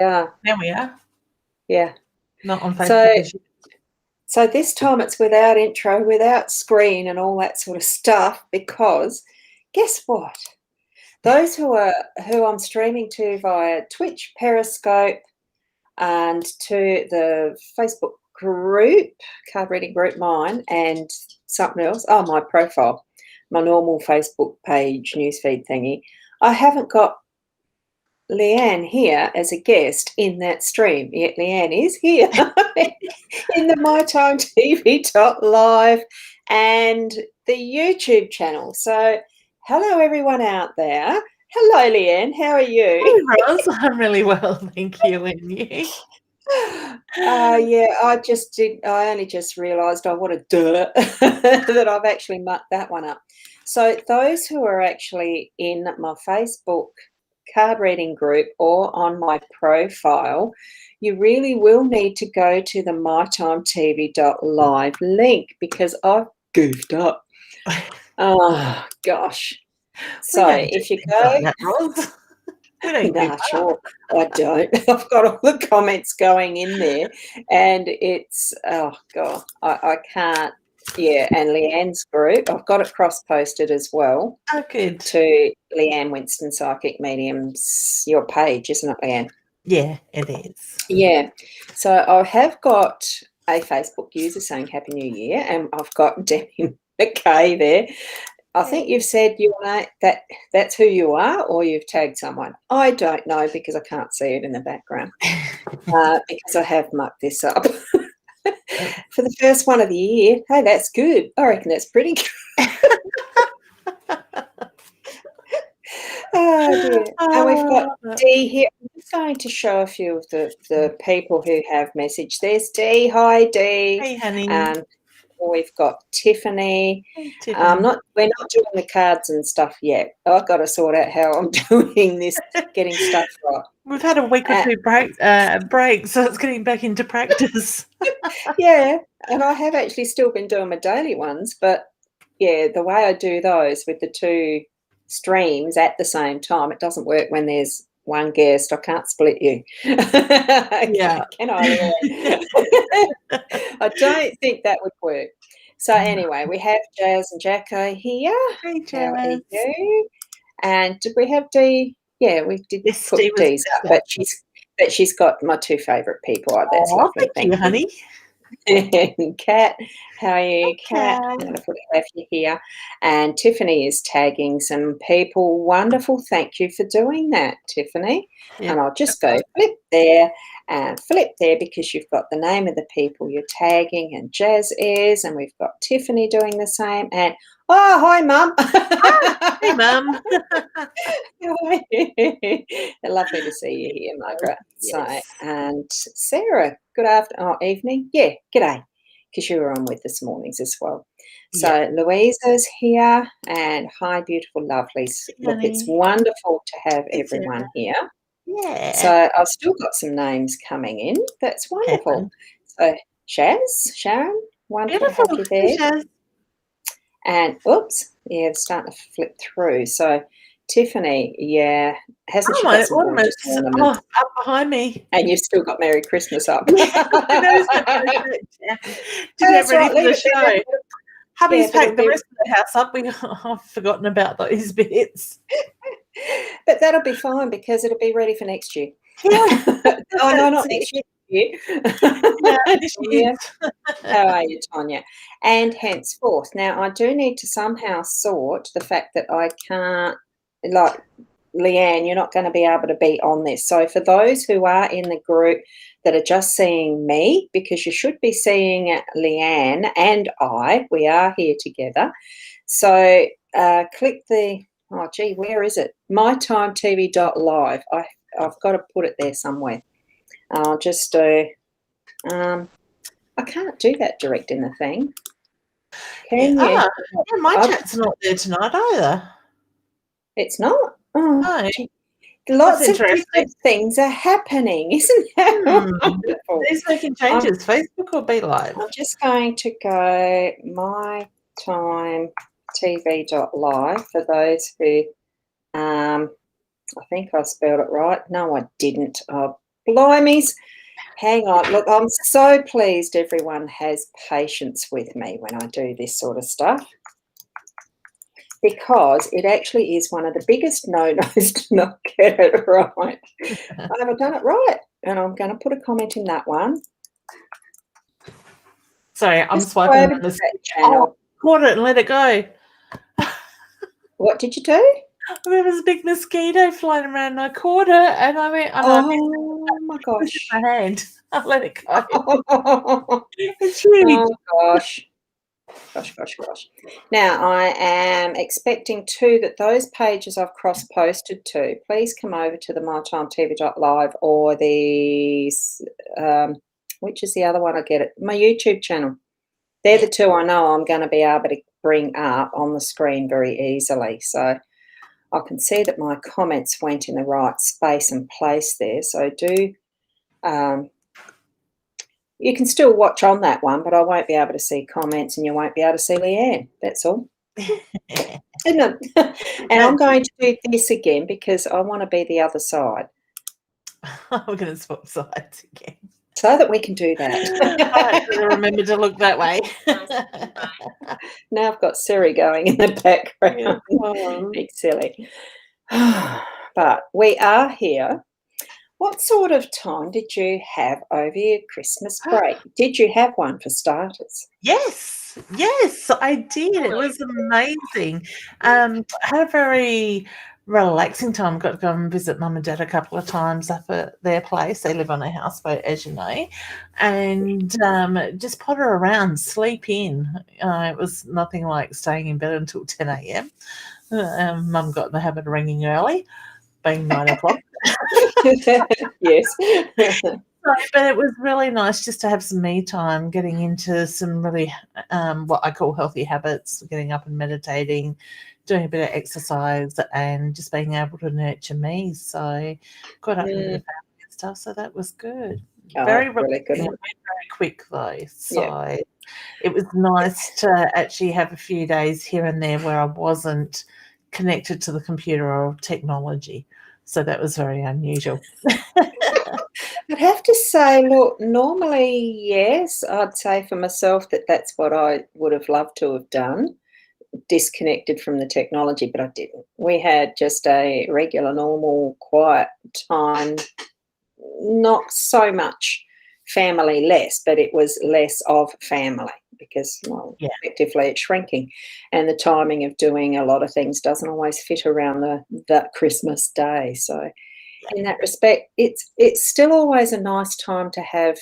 are. There we are. Yeah. Not on Facebook. So this time it's without intro, without screen and all that sort of stuff, because guess what? Those who I'm streaming to via Twitch, Periscope, and to the Facebook group, card reading group mine, and something else. Oh, my profile, my normal Facebook page, newsfeed thingy. I haven't got Leanne here as a guest in that stream, yet Leanne is here in the MyTimeTV.live and the YouTube channel. So hello everyone out there. Hello Leanne, how are you? Hey Roz, I'm really well, thank you. And you? Yeah, I only just realised, what a dirt, that I've actually mucked that one up. So those who are actually in my Facebook card reading group or on my profile, you really will need to go to the MyTimeTV.live link because I've goofed up. Oh gosh. So if you go that, Roz. Nah, sure, I don't. I've got all the comments going in there, and it's, oh god, I can't. Yeah, and Leanne's group, I've got it cross-posted as well. Oh, good. To Leanne Winston Psychic Medium's, your page, isn't it, Leanne? Yeah, it is. Yeah. So I have got a Facebook user saying Happy New Year, and I've got Debbie McKay there. I think you've said that's who you are, or you've tagged someone. I don't know because I can't see it in the background because I have mucked this up. For the first one of the year, hey, that's good. I reckon that's pretty good. Oh dear. And we've got Dee here. I'm just going to show a few of the people who have messaged. There's Dee. Hi, Dee. Hey, honey. We've got Tiffany. Hey, Tiffany. We're not doing the cards and stuff yet. I've got to sort out how I'm doing this, getting stuff right. We've had a week or two break, so it's getting back into practice. Yeah, and I have actually still been doing my daily ones, but yeah, the way I do those with the two streams at the same time, it doesn't work when there's one guest. I can't split you. Yeah. Can I? I don't think that would work. So anyway, we have Jazz and Jacko here. Hey, Jazz. How are you? And did we have Dee? Yeah, we did put Dee's up, but she's got my two favourite people. Oh, that's lovely. Thank you, honey. Kat, how are you, Kat? I'm going to put it left here. And Tiffany is tagging some people. Wonderful. Thank you for doing that, Tiffany. Yep. And I'll just go flip there and flip there because you've got the name of the people you're tagging, and Jazz is, and we've got Tiffany doing the same. And oh, hi, Mum. Hey, Mum. Lovely to see you here, Margaret. Yes. So, and Sarah, good evening. Yeah, g'day, because you were on with this mornings as well. So Louisa's here, and hi, beautiful lovelies. Look, it's wonderful to have everyone here. Yeah. So I've still got some names coming in. That's wonderful. So Shaz, Sharon, wonderful to have you there. Shaz. And oops, yeah, it's starting to flip through. So Tiffany, yeah, hasn't she got some gorgeous ornaments? Up behind me. And you've still got Merry Christmas up. Did get ready for the show. Hubby's packed the rest of the house up. I've forgotten about those bits. But that'll be fine because it'll be ready for next year. Yeah. Oh, no, not next year. Yeah. How are you, Tonya? And henceforth, now I do need to somehow sort the fact that I can't, like Leanne, you're not going to be able to be on this. So for those who are in the group that are just seeing me, because you should be seeing Leanne and we are here together. So click the, oh gee, where is it? MyTimeTV.live. I've got to put it there somewhere. I'll just do, I can't do that direct in the thing. Can you? Yeah, my chat's not there tonight either. It's not? Oh, no. Lots of different things are happening, isn't that wonderful? Who's making changes, Facebook or Be Live? I'm just going to go mytimetv.live for those who, I think I spelled it right. No, I didn't. Blimeys. Hang on. Look, I'm so pleased everyone has patience with me when I do this sort of stuff, because it actually is one of the biggest no-nos to not get it right. I haven't done it right, and I'm going to put a comment in that one. Sorry, I'm swiping on this channel. Caught it and let it go. What did you do? There was a big mosquito flying around and I caught it and I went, oh my gosh. My hand. I let it go. It's huge. Oh gosh. Gosh. Now I am expecting too that those pages I've cross-posted to, please come over to the mytimetv.live or the which is the other one I get it, my YouTube channel. They're the two I know I'm going to be able to bring up on the screen very easily. So I can see that my comments went in the right space and place there. So do you can still watch on that one, but I won't be able to see comments and you won't be able to see Leanne. That's all. Isn't it? And I'm going to do this again because I want to be the other side. I'm going to swap sides again. So that we can do that. I have to remember to look that way. Now I've got Siri going in the background. It's silly. But we are here. What sort of time did you have over your Christmas break? Did you have one for starters? Yes, I did. It was amazing. I had a very relaxing time. Got to go and visit Mum and Dad a couple of times up at their place. They live on a houseboat, as you know, and just potter around, sleep in. It was nothing like staying in bed until 10 a.m. Mum got in the habit of ringing early, being 9 o'clock. Yes. But it was really nice just to have some me time, getting into some really what I call healthy habits, getting up and meditating, doing a bit of exercise and just being able to nurture me. So got up with the family and stuff. So that was good. Very really good. It went very quick though. So it was nice to actually have a few days here and there where I wasn't connected to the computer or technology. So that was very unusual. I'd have to say, look, normally, yes, I'd say for myself that that's what I would have loved to have done, disconnected from the technology, but I didn't. We had just a regular, normal, quiet time, not so much family less, but it was less of family because, well, effectively it's shrinking. And the timing of doing a lot of things doesn't always fit around the Christmas day. So in that respect, it's still always a nice time to have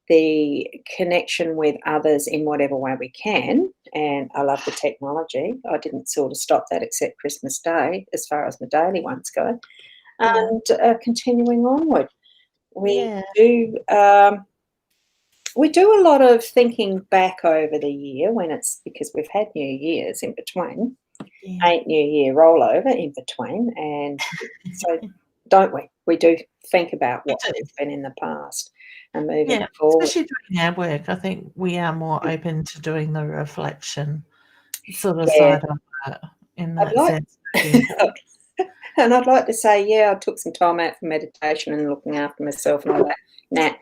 the connection with others in whatever way we can. And I love the technology. I didn't sort of stop that except Christmas Day as far as my daily ones go. And continuing onward, we do a lot of thinking back over the year when it's because we've had New Year's in between, 8 New Year rollover in between, and so don't we? We do think about what has been in the past and moving forward. Especially doing our work, I think we are more open to doing the reflection sort of side of it in that sense. And I'd like to say, I took some time out for meditation and looking after myself and all that. Nah.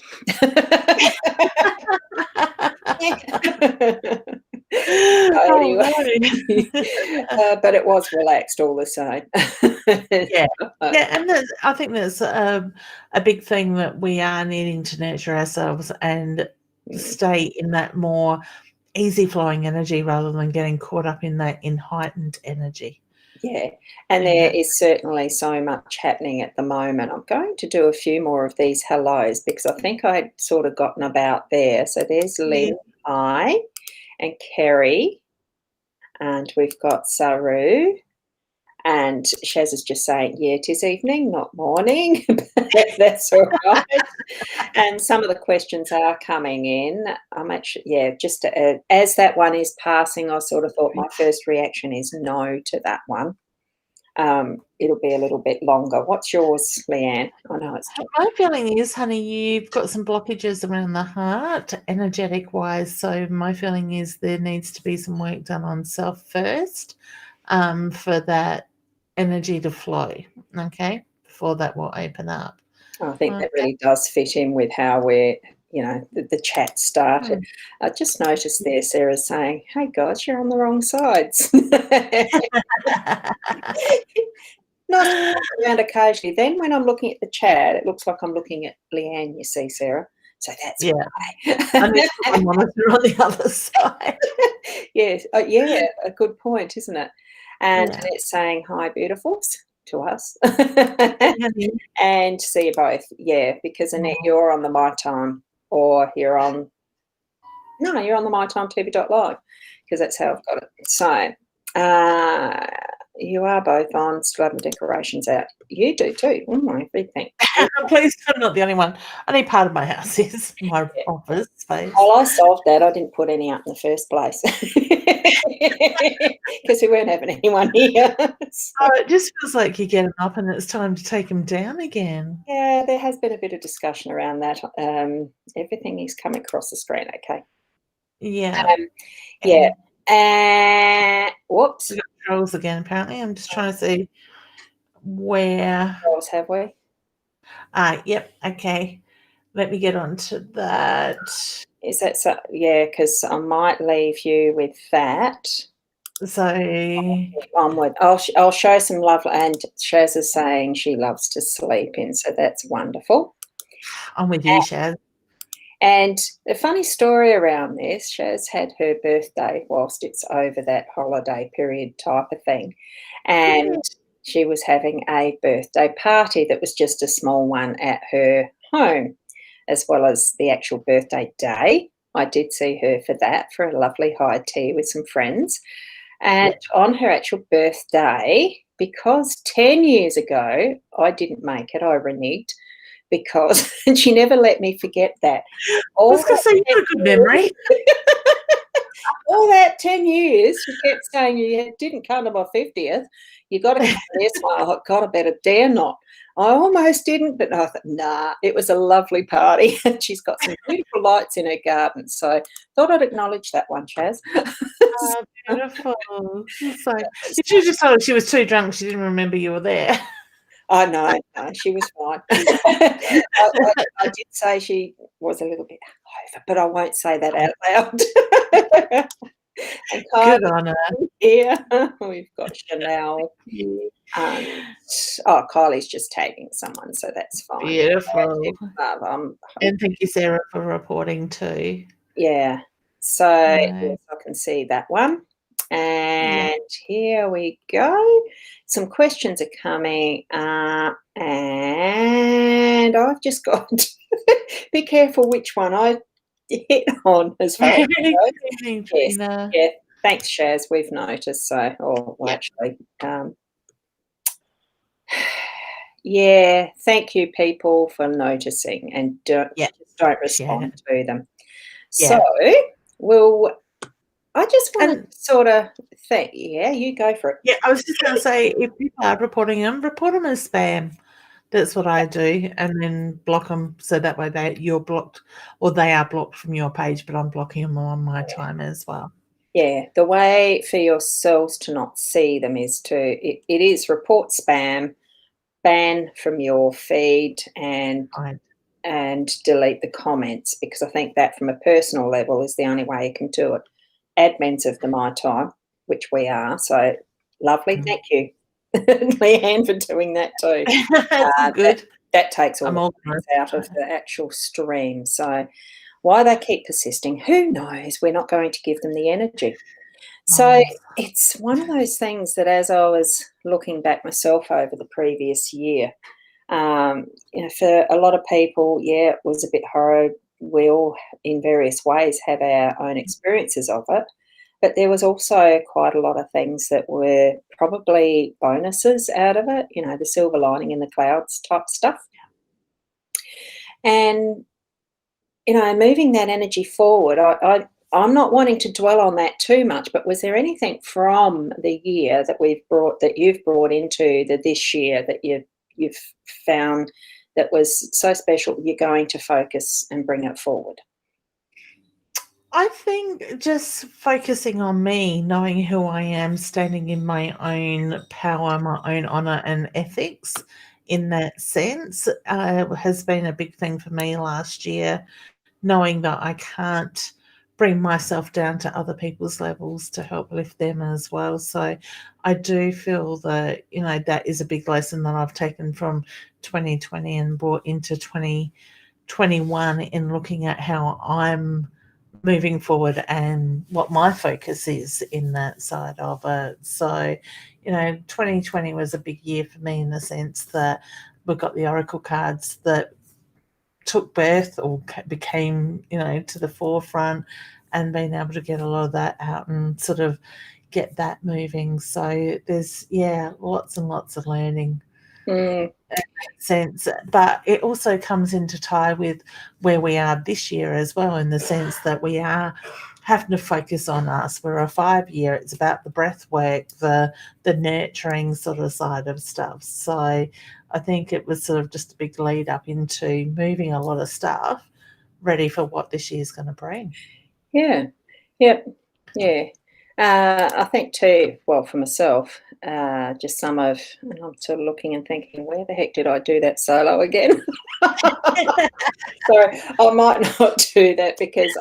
Anyway, but it was relaxed all the same. And I think there's a big thing that we are needing to nurture ourselves and stay in that more easy flowing energy rather than getting caught up in that heightened energy. Yeah, and there is certainly so much happening at the moment. I'm going to do a few more of these hellos because I think I'd sort of gotten about there. So there's Lynn, hi, and Kerry, and we've got Saru, and Shaz is just saying, it is evening, not morning. That's all right. And some of the questions are coming in. I'm actually, just as that one is passing, I sort of thought my first reaction is no to that one. It'll be a little bit longer. What's yours, Leanne? I know it's my feeling is, honey, you've got some blockages around the heart, energetic wise. So my feeling is there needs to be some work done on self first, for that energy to flow. Okay, before that will open up. I think that really does fit in with how we're, the chat started. I just noticed there Sarah's saying, "Hey guys, you're on the wrong sides." Nice to walk around occasionally. Then when I'm looking at the chat, it looks like I'm looking at Leanne, you see, Sarah. So that's Yeah. I need to put my monitor on the other side. Yes. Yeah, a good point, isn't it? And Yeah. it's saying, "Hi, beautifuls," to us. Yeah. And see you both. Yeah, because Annette, you're on the My Time, or you're on the mytimetv.live, because that's how I've got it. So, you are both on, still having decorations out. You do too. Big thanks. Please, I'm not the only one. Only part of my house is my office space. Well, I solved that. I didn't put any up in the first place because we weren't having anyone here. So, Oh, it just feels like you get them up and it's time to take them down again. yeah, there has been a bit of discussion around that. Everything is coming across the screen, okay? Yeah. Yeah. Whoops. We've got trolls again, apparently. I'm just trying to see where. Trolls, have we? Yep. Okay. Let me get on to that. Is that so? Yeah, because I might leave you with that. So Onward. I'll show some love, and Shaz is saying she loves to sleep in, so that's wonderful. I'm with you, Shaz. And the funny story around this, Shaz had her birthday whilst it's over that holiday period type of thing. And she was having a birthday party that was just a small one at her home, as well as the actual birthday day. I did see her for that, for a lovely high tea with some friends. And on her actual birthday, because 10 years ago I didn't make it, I reneged, because and she never let me forget that. I was going to say, you got a good memory. All that 10 years, she kept saying, "You didn't come to my 50th. You got to come to this one." I thought, God, I better dare not. I almost didn't, but I thought, nah, it was a lovely party. And she's got some beautiful lights in her garden. So thought I'd acknowledge that one, Chaz. Oh, beautiful. So, you should have just told her she was too drunk. She didn't remember you were there. Oh, no, she was fine. I did say she was a little bit over, but I won't say that out loud. And Good on her. here, we've got Chanel. Kylie's just tagging someone, so that's fine. Beautiful. And thank you, Sarah, for reporting too. Yeah. So yes, I can see that one. And here we go. Some questions are coming, and I've just got be careful which one I hit on as far as yes. Yeah. Thanks, Shaz. We've noticed. So, actually, yeah. Thank you, people, for noticing, and just don't respond to them. So, I just want to sort of think. Yeah, you go for it. Yeah, I was just going to say, if people are reporting them, report them as spam. That's what I do, and then block them so that way you're blocked, or they are blocked from your page, but I'm blocking them on my time as well. Yeah, the way for yourselves to not see them is it is report spam, ban from your feed, and delete the comments, because I think that from a personal level is the only way you can do it. Admins of the My Time, which we are, so lovely. Thank you, Leanne, for doing that too. Good. That takes all the comments out of the actual stream. So why they keep persisting, who knows? We're not going to give them the energy. So it's one of those things that, as I was looking back myself over the previous year, for a lot of people, it was a bit horrid. We all, in various ways, have our own experiences of it. But there was also quite a lot of things that were probably bonuses out of it, the silver lining in the clouds type stuff. And, moving that energy forward, I'm not wanting to dwell on that too much, but was there anything from the year that you've brought into this year that you've found that was so special you're going to focus and bring it forward? I think just focusing on me, knowing who I am, standing in my own power, my own honour and ethics in that sense. Has been a big thing for me last year, knowing that I can't bring myself down to other people's levels to help lift them as well. So I do feel that, that is a big lesson that I've taken from 2020 and brought into 2021 in looking at how I'm moving forward and what my focus is in that side of it. So, 2020 was a big year for me in the sense that we got the oracle cards that took birth or became, to the forefront, and being able to get a lot of that out and sort of get that moving. So there's, lots and lots of learning. Mm. Sense, but it also comes into tie with where we are this year as well, in the sense that we are having to focus on us. We're a 5-year. It's about the breath work, the nurturing sort of side of stuff. So I think it was sort of just a big lead up into moving a lot of stuff ready for what this year's going to bring. Yeah. Yep. Yeah. I think too, well, for myself, just some of, and I'm sort of looking and thinking, where the heck did I do that solo again? So I might not do that, because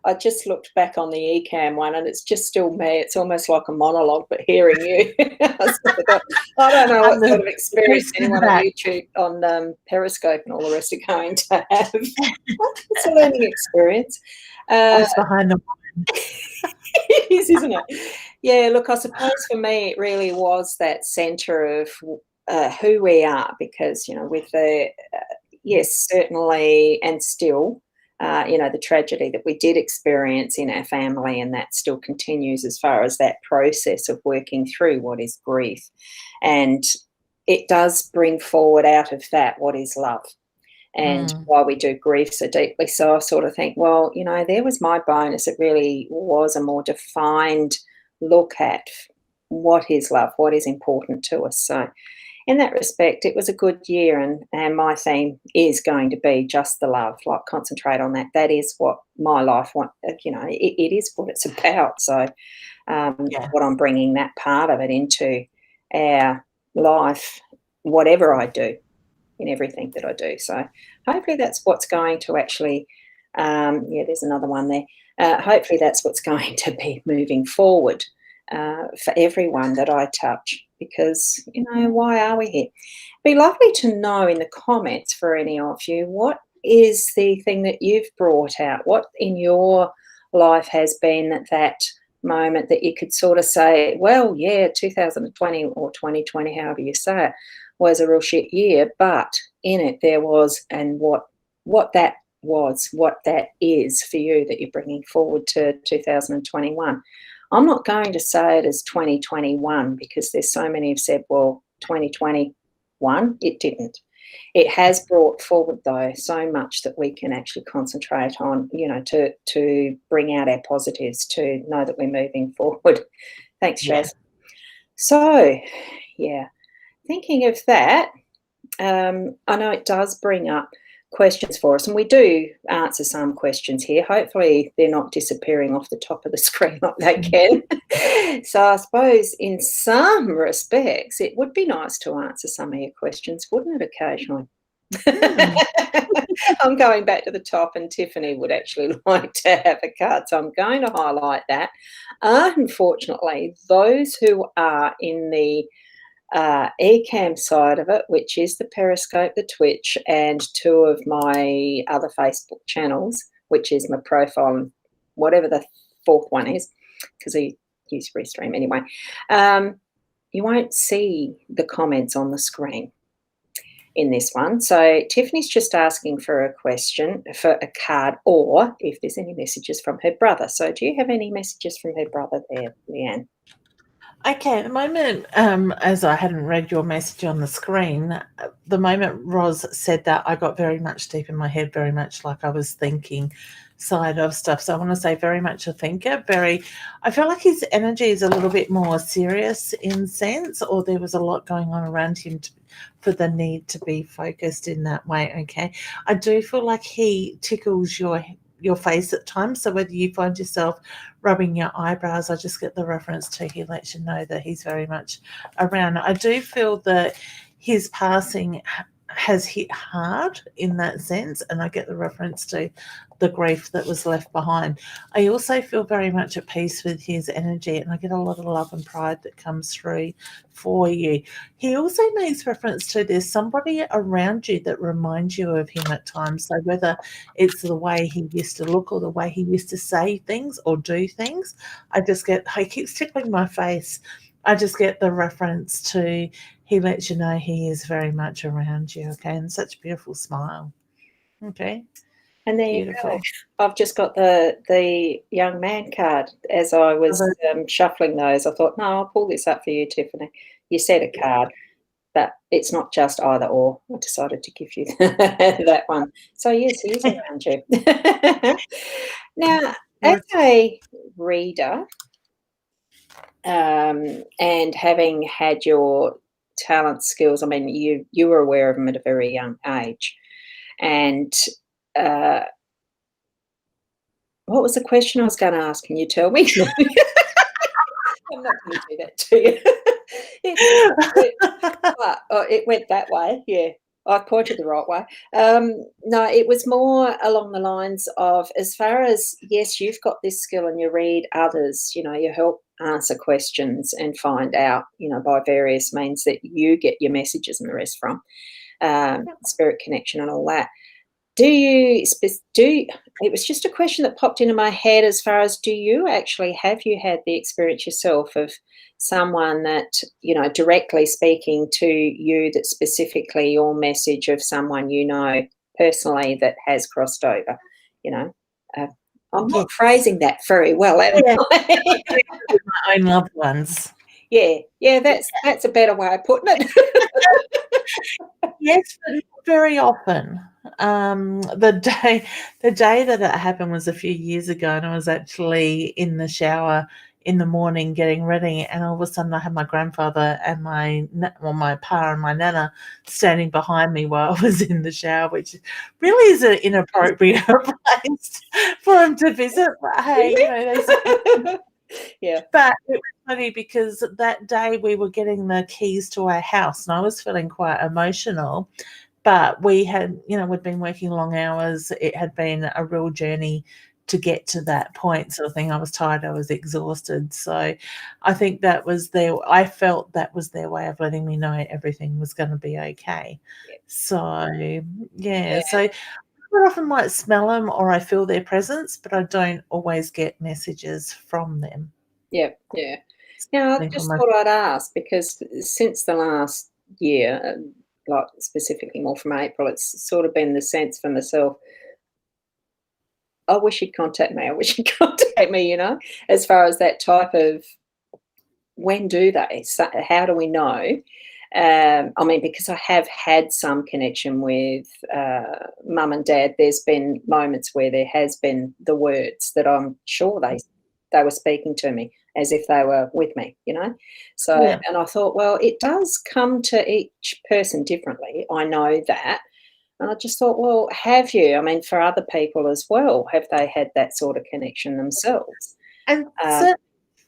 I just looked back on the eCam one, and it's just still me. It's almost like a monologue, but hearing you. I don't know what sort of experience anyone on YouTube, on Periscope and all the rest are going to have. It's a learning experience. What's behind the it is, isn't it? Yeah, look, I suppose for me it really was that centre of who we are, because, with the, yes, certainly, and still, the tragedy that we did experience in our family, and that still continues as far as that process of working through what is grief. And it does bring forward out of that what is love. And why we do grief so deeply. So I sort of think, well, there was my bonus. It really was a more defined look at what is love, what is important to us. So in that respect, it was a good year, and my theme is going to be just the love, like concentrate on that. That is what my life wants, it is what it's about. So what I'm bringing that part of it into our life, whatever I do, in everything that I do. So hopefully that's what's going to actually, there's another one there. Hopefully that's what's going to be moving forward for everyone that I touch, because, why are we here? It'd be lovely to know in the comments for any of you, what is the thing that you've brought out? What in your life has been that moment that you could sort of say, well, yeah, 2020 or 2020, however you say it, was a real shit year, but in it there was, and what that was, what that is for you that you're bringing forward to 2021. I'm not going to say it as 2021, because there's so many have said, well, 2021, it didn't. It has brought forward, though, so much that we can actually concentrate on, to bring out our positives, to know that we're moving forward. Thanks, Shaz. Yeah. So, yeah. Thinking of that, I know it does bring up questions for us, and we do answer some questions here. Hopefully they're not disappearing off the top of the screen like they can. So I suppose in some respects it would be nice to answer some of your questions, wouldn't it, occasionally? I'm going back to the top, and Tiffany would actually like to have a card, so I'm going to highlight that. Unfortunately, those who are in the eCam side of it, which is the Periscope, the Twitch, and 2 of my other Facebook channels, which is my profile and whatever the 4th one is, because I use Restream anyway, you won't see the comments on the screen in this one. So Tiffany's just asking for a question, for a card, or if there's any messages from her brother. So do you have any messages from her brother there, Leanne? Okay, at the moment, as I hadn't read your message on the screen, the moment Roz said that, I got very much deep in my head, very much like I was thinking side of stuff. So I want to say very much a thinker. I feel like his energy is a little bit more serious in sense, or there was a lot going on around him for the need to be focused in that way. Okay, I do feel like he tickles your face at times. So whether you find yourself rubbing your eyebrows, I just get the reference to he lets you know that he's very much around. I do feel that his passing has hit hard in that sense, and I get the reference to the grief that was left behind. I also feel very much at peace with his energy, and I get a lot of love and pride that comes through for you. He also makes reference to there's somebody around you that reminds you of him at times. So whether it's the way he used to look or the way he used to say things or do things, he keeps tickling my face. I just get the reference to he lets you know he is very much around you, okay, and such a beautiful smile. Okay. And there Beautiful. you go. I've just got the young man card. As I was shuffling those, I thought, no, I'll pull this up for you, Tiffany. You said a card, but it's not just either or. I decided to give you that one. So, yes, he is around you. Now, as a reader, and having had your talent skills, I mean, you were aware of them at a very young age. And what was the question I was going to ask? Can you tell me? I'm not going to do that to you. It went that way. Yeah, I pointed the right way. No, it was more along the lines of, as far as, yes, you've got this skill and you read others, you help answer questions and find out, by various means that you get your messages and the rest from, spirit connection and all that. It was just a question that popped into my head, as far as, have you had the experience yourself of someone that, directly speaking to you, that specifically your message of someone personally that has crossed over, I'm not phrasing that very well, am I? My own loved ones. Yeah, that's a better way of putting it. Yes, but not very often. The day that it happened was a few years ago, and I was actually in the shower in the morning getting ready, and all of a sudden I had my grandfather and my pa and my nana standing behind me while I was in the shower, which really is an inappropriate place for them to visit. But hey, yeah. But it was funny because that day we were getting the keys to our house, and I was feeling quite emotional. But we had, we'd been working long hours. It had been a real journey to get to that point, sort of thing. I was tired, I was exhausted. So I think I felt that was their way of letting me know everything was going to be okay. Yeah. So, so I often might smell them or I feel their presence, but I don't always get messages from them. Yeah. Now, I just thought I'd ask, because since the last year, like specifically more from April, it's sort of been the sense for myself, I wish he'd contact me. As far as that type of, when do they? So how do we know? I mean, because I have had some connection with mum and dad, there's been moments where there has been the words that I'm sure they were speaking to me as if they were with me, So, Yeah. And I thought, well, it does come to each person differently. I know that. And I just thought, well, have you? I mean, for other people as well, have they had that sort of connection themselves? And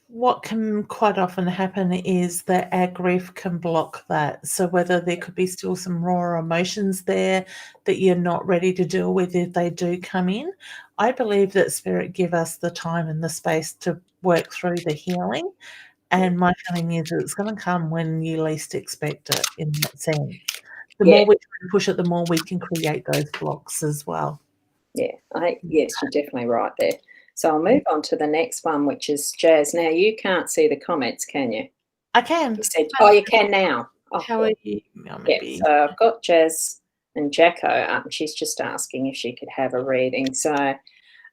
what can quite often happen is that our grief can block that. So whether there could be still some raw emotions there that you're not ready to deal with if they do come in, I believe that Spirit give us the time and the space to work through the healing. And my feeling is that it's going to come when you least expect it, in that sense. The more we try to push it, the more we can create those blocks as well. Yeah, yes, you're definitely right there. So I'll move on to the next one, which is Jazz. Now, you can't see the comments, can you? I can. You said, you can now. Oh, how are you? Yeah, so I've got Jazz and Jacko up, and she's just asking if she could have a reading. So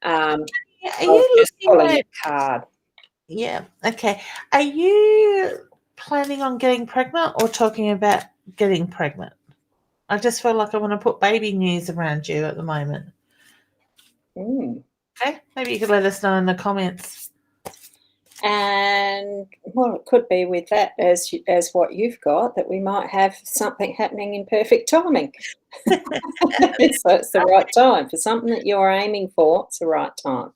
are you just pulling a card. Yeah, okay. Are you planning on getting pregnant or talking about getting pregnant? I just feel like I want to put baby news around you at the moment. Okay, maybe you could let us know in the comments. And well, it could be with that as what you've got, that we might have something happening in perfect timing. So it's the right time for something that you're aiming for. It's the right time.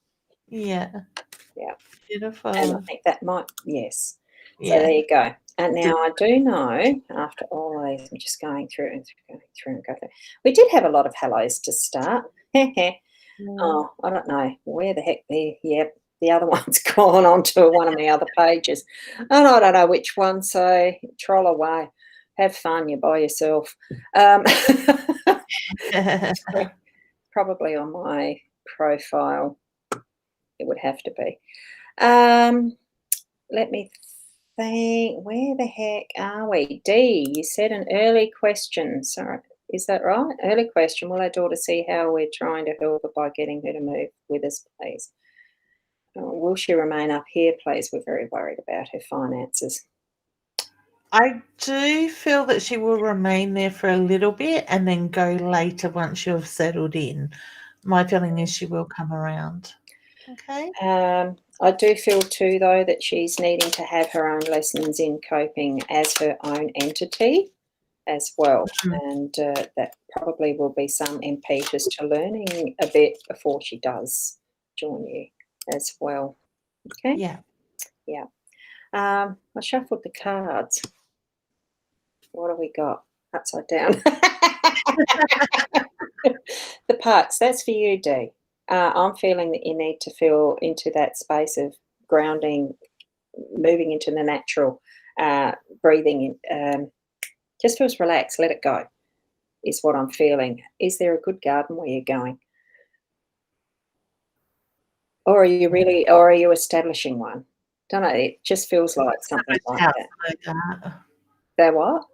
Yeah. Yeah. Beautiful. And I think that might, yes. So there Yeah. you go. And now I do know, after all of these, I'm just going through and going through. We did have a lot of hellos to start. Oh, I don't know where the heck the other one's gone onto one of the other pages. And I don't know which one, so troll away. Have fun, you're by yourself. Probably on my profile, it would have to be. Let me think, where the heck are we? D, you said an early question. Sorry, is that right? Early question. Will our daughter see how we're trying to help her by getting her to move with us, please? Will she remain up here, please? We're very worried about her finances. I do feel that she will remain there for a little bit and then go later once you've settled in. My feeling is she will come around. Okay. I do feel too, though, that she's needing to have her own lessons in coping as her own entity as well. And that probably will be some impetus to learning a bit before she does join you as well. Okay? Yeah. Yeah. I shuffled the cards. What have we got? Upside down. The parts, that's for you, Dee. I'm feeling that you need to feel into that space of grounding, moving into the natural, breathing. Just feels relaxed, let it go, is what I'm feeling. Is there a good garden where you're going? Or are you establishing one? Don't know, it just feels like something like that. They're what?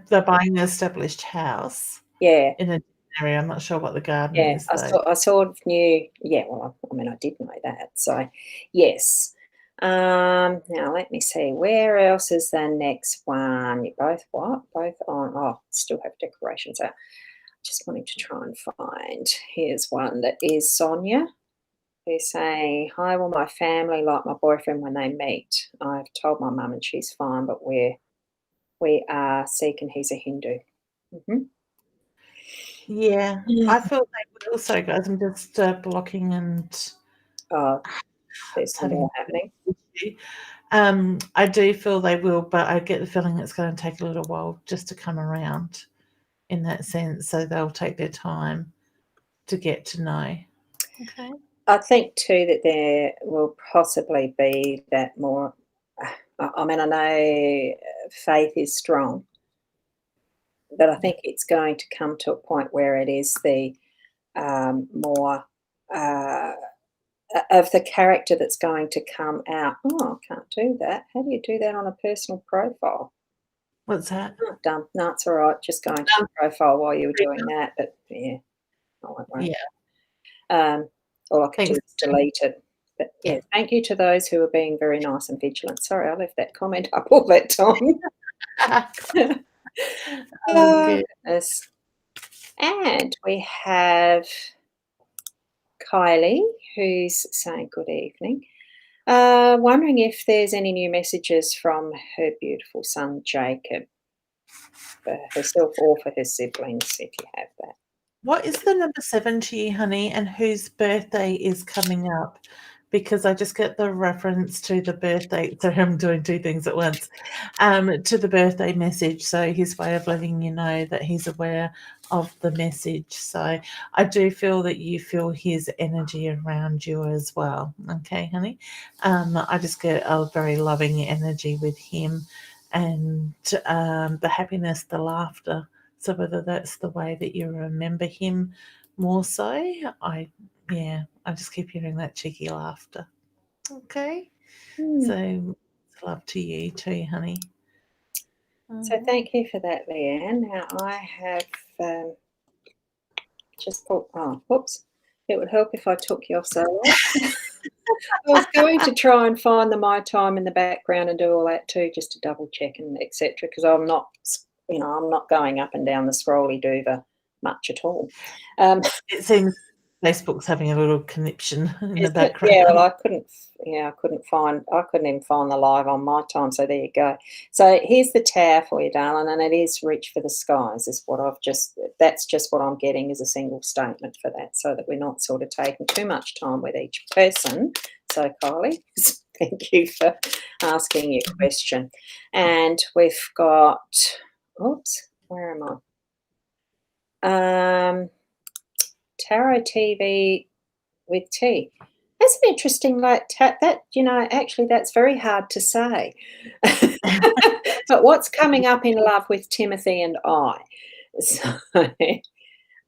They're buying an established house. Yeah. In a area. I'm not sure what the garden Yeah, is though. I sort of knew. Yeah, well, I mean, I did know that. So, yes. Now let me see. Where else is the next one? You both what? Both on. Oh, still have decorations out. Just wanting to try and find. Here's one that is Sonia. Who's saying, "Hi, will my family like my boyfriend when they meet? I've told my mum and she's fine, but we are Sikh and he's a Hindu." Mm-hmm. Yeah, I feel they will. Sorry, guys, I'm just blocking and There's some more happening. I do feel they will, but I get the feeling it's going to take a little while just to come around in that sense. So they'll take their time to get to know. Okay. I think too that there will possibly be that more. I mean, I know faith is strong, but I think it's going to come to a point where it is the more of the character that's going to come out. Oh, I can't do that. How do you do that on a personal profile? What's that? Oh, dumb. No, it's all right. Just going to the profile while you were doing that. But yeah, I won't worry. Yeah. All I could do is delete it. But yeah, thank you to those who are being very nice and vigilant. Sorry, I left that comment up all that time. Oh, goodness. And we have Kylie, who's saying good evening. Wondering if there's any new messages from her beautiful son, Jacob, for herself or for her siblings, if you have that. What is the number 7 to you, honey, and whose birthday is coming up? Because I just get the reference to the birthday. So I'm doing two things at once. To the birthday message. So his way of letting you know that he's aware of the message. So I do feel that you feel his energy around you as well. Okay, honey. I just get a very loving energy with him, and the happiness, the laughter. So whether that's the way that you remember him more so, I just keep hearing that cheeky laughter. Okay. So love to you too, honey. So thank you for that, Leanne. Now I have just put, whoops. It would help if I took your solo. I was going to try and find the My Time in the background and do all that too, just to double check and etc. Because I'm not, I'm not going up and down the scrolly dover much at all. It seems Facebook's having a little conniption in the background. Yeah, well, I couldn't even find the live on My Time. So there you go. So here's the tower for you, darling, and it is reach for the skies. That's just what I'm getting as a single statement for that, so that we're not sort of taking too much time with each person. So Kylie, thank you for asking your question. And we've got, oops, where am I? Tarot TV with T. That's an interesting, like, that, actually, that's very hard to say. But what's coming up in love with Timothy and I? So,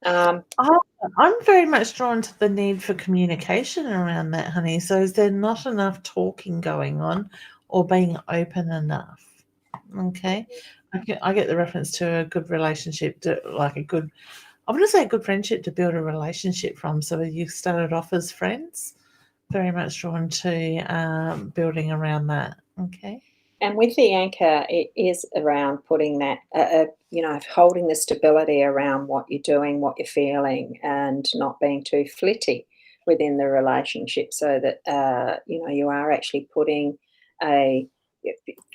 I'm very much drawn to the need for communication around that, honey. So is there not enough talking going on or being open enough? Okay. I get the reference to a good relationship, like a good, I'm going to say a good friendship to build a relationship from. So you started off as friends, very much drawn to building around that. Okay. and with the anchor, it is around putting that, holding the stability around what you're doing, what you're feeling, and not being too flitty within the relationship, so that you are actually putting a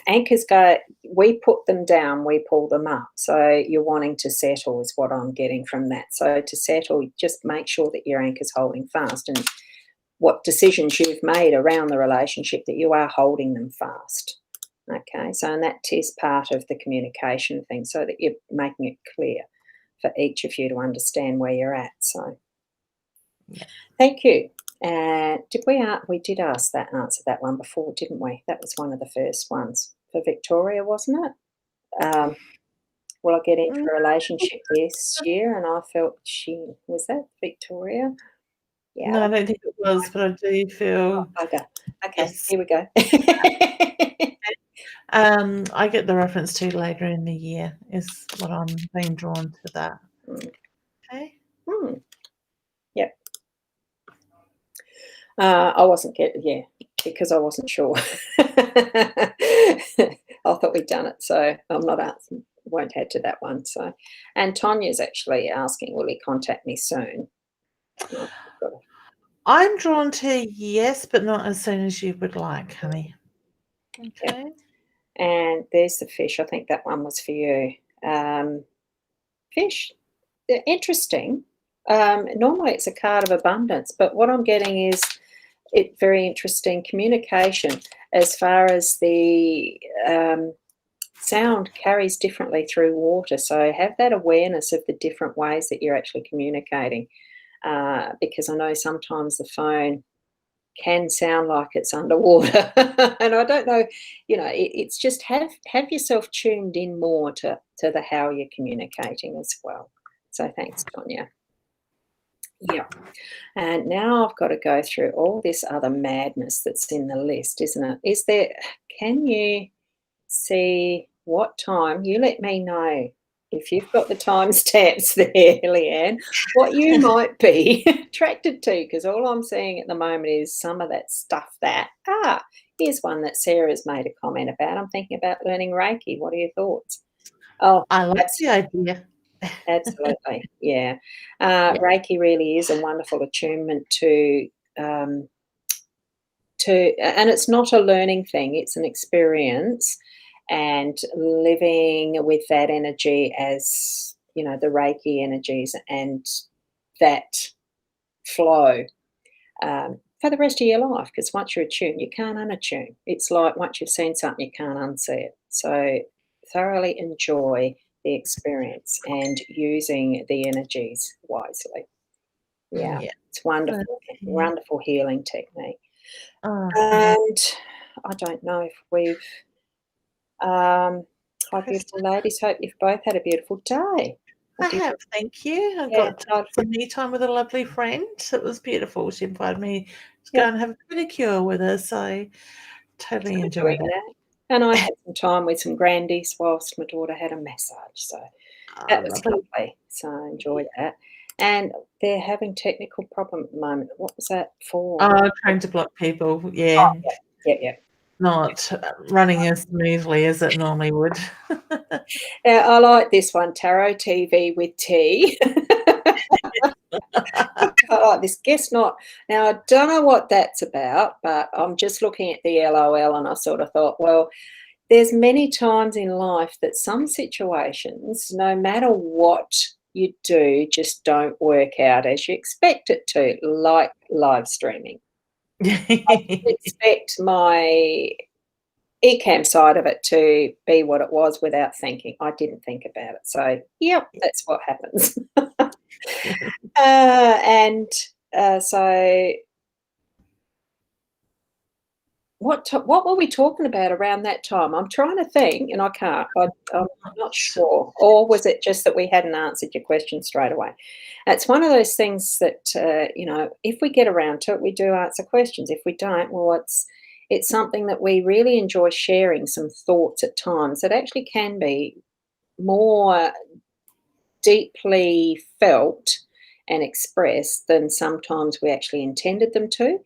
anchors go. We put them down, we pull them up. So you're wanting to settle, is what I'm getting from that. So to settle, just make sure that your anchor's holding fast, and what decisions you've made around the relationship, that you are holding them fast. Okay, so and that is part of the communication thing, so that you're making it clear for each of you to understand where you're at. So, thank you. We did answer that one before, didn't we? That was one of the first ones for Victoria, wasn't it? Will I get into a relationship this year? And I felt was that Victoria? Yeah. No, I don't think it was, but I do feel. Oh, okay. Yes. Here we go. I get the reference to later in the year is what I'm being drawn to that. Okay. Yep. I wasn't because I wasn't sure. I thought we'd done it, so I'm not asking. Won't add to that one. So, and Tanya's actually asking, will he contact me soon? I'm drawn to yes, but not as soon as you would like, honey. Okay. Yep. And there's the fish. I think that one was for you. Fish, they're interesting. Normally it's a card of abundance, but what I'm getting is very interesting communication as far as the sound carries differently through water. So have that awareness of the different ways that you're actually communicating, because I know sometimes the phone can sound like it's underwater. And I don't know, it's just have yourself tuned in more to the how you're communicating as well. So thanks, Tonya. Yeah. And now I've got to go through all this other madness that's in the list, isn't it? Can you see what time? You let me know if you've got the timestamps there, Leanne, what you might be attracted to, because all I'm seeing at the moment is some of that stuff here's one that Sarah's made a comment about. I'm thinking about learning Reiki. What are your thoughts? Oh, I like the idea. Absolutely, yeah. Reiki really is a wonderful attunement to, and it's not a learning thing, it's an experience, and living with that energy as, the Reiki energies and that flow, for the rest of your life, because once you're attuned, you can't unattune. It's like once you've seen something, you can't unsee it. So thoroughly enjoy the experience and using the energies wisely. Yeah. It's wonderful, wonderful healing technique. And I don't know if we've, hi, beautiful ladies. Hope you've both had a beautiful day. I have, thank you. I got some me time with a lovely friend. It was beautiful. She invited me to go and have a pedicure with her, so I totally enjoyed that. And I had some time with some grandies whilst my daughter had a massage, so that was lovely. So I enjoyed that. And they're having technical problem at the moment. What was that for? Trying to block people, yeah. Yeah. Not running as smoothly as it normally would. I like this one, Tarot TV with T. I like this. Guess not. Now, I don't know what that's about, but I'm just looking at the LOL and I sort of thought, well, there's many times in life that some situations, no matter what you do, just don't work out as you expect it to, like live streaming. I expect my eCam side of it to be what it was without thinking. I didn't think about it. So, yep, that's what happens. And so what were we talking about around that time? I'm trying to think, and I can't. I'm not sure. Or was it just that we hadn't answered your question straight away? It's one of those things that if we get around to it, we do answer questions. If we don't, well, it's something that we really enjoy sharing. Some thoughts at times that actually can be more deeply felt and expressed than sometimes we actually intended them to.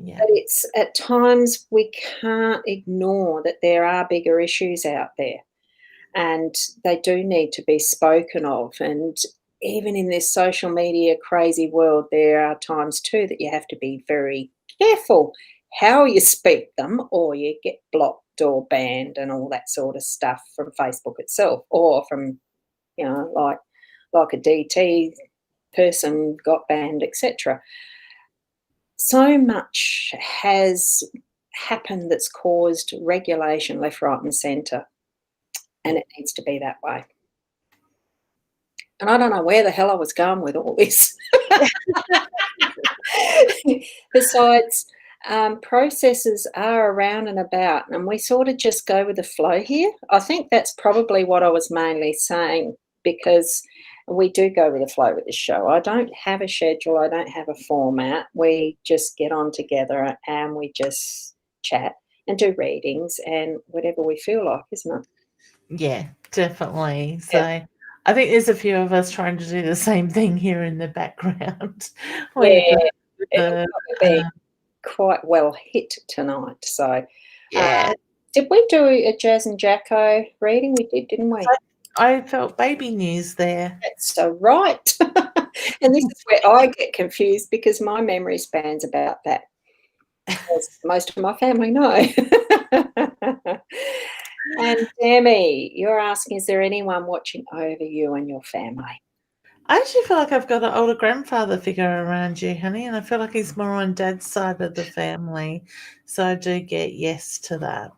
Yeah. But it's at times we can't ignore that there are bigger issues out there, and they do need to be spoken of. And even in this social media crazy world, there are times too that you have to be very careful how you speak them, or you get blocked or banned and all that sort of stuff from Facebook itself, or from like a DT person got banned, etc. So much has happened that's caused regulation left, right, and centre, and it needs to be that way. And I don't know where the hell I was going with all this. Besides, processes are around and about, and we sort of just go with the flow here. I think that's probably what I was mainly saying, because we do go with the flow with the show. I don't have a schedule. I don't have a format. We just get on together and we just chat and do readings and whatever we feel like, isn't it? Yeah, definitely. So Yeah. I think there's a few of us trying to do the same thing here in the background with Yeah, it'll the probably be quite well hit tonight. So, yeah. did we do a Jazz and Jacko reading? We did, didn't we? I felt baby news there. That's so right. And this is where I get confused because my memory span's about that, as most of my family know. And Demi, you're asking, is there anyone watching over you and your family? I actually feel like I've got an older grandfather figure around you, honey, and I feel like he's more on Dad's side of the family. So I do get yes to that.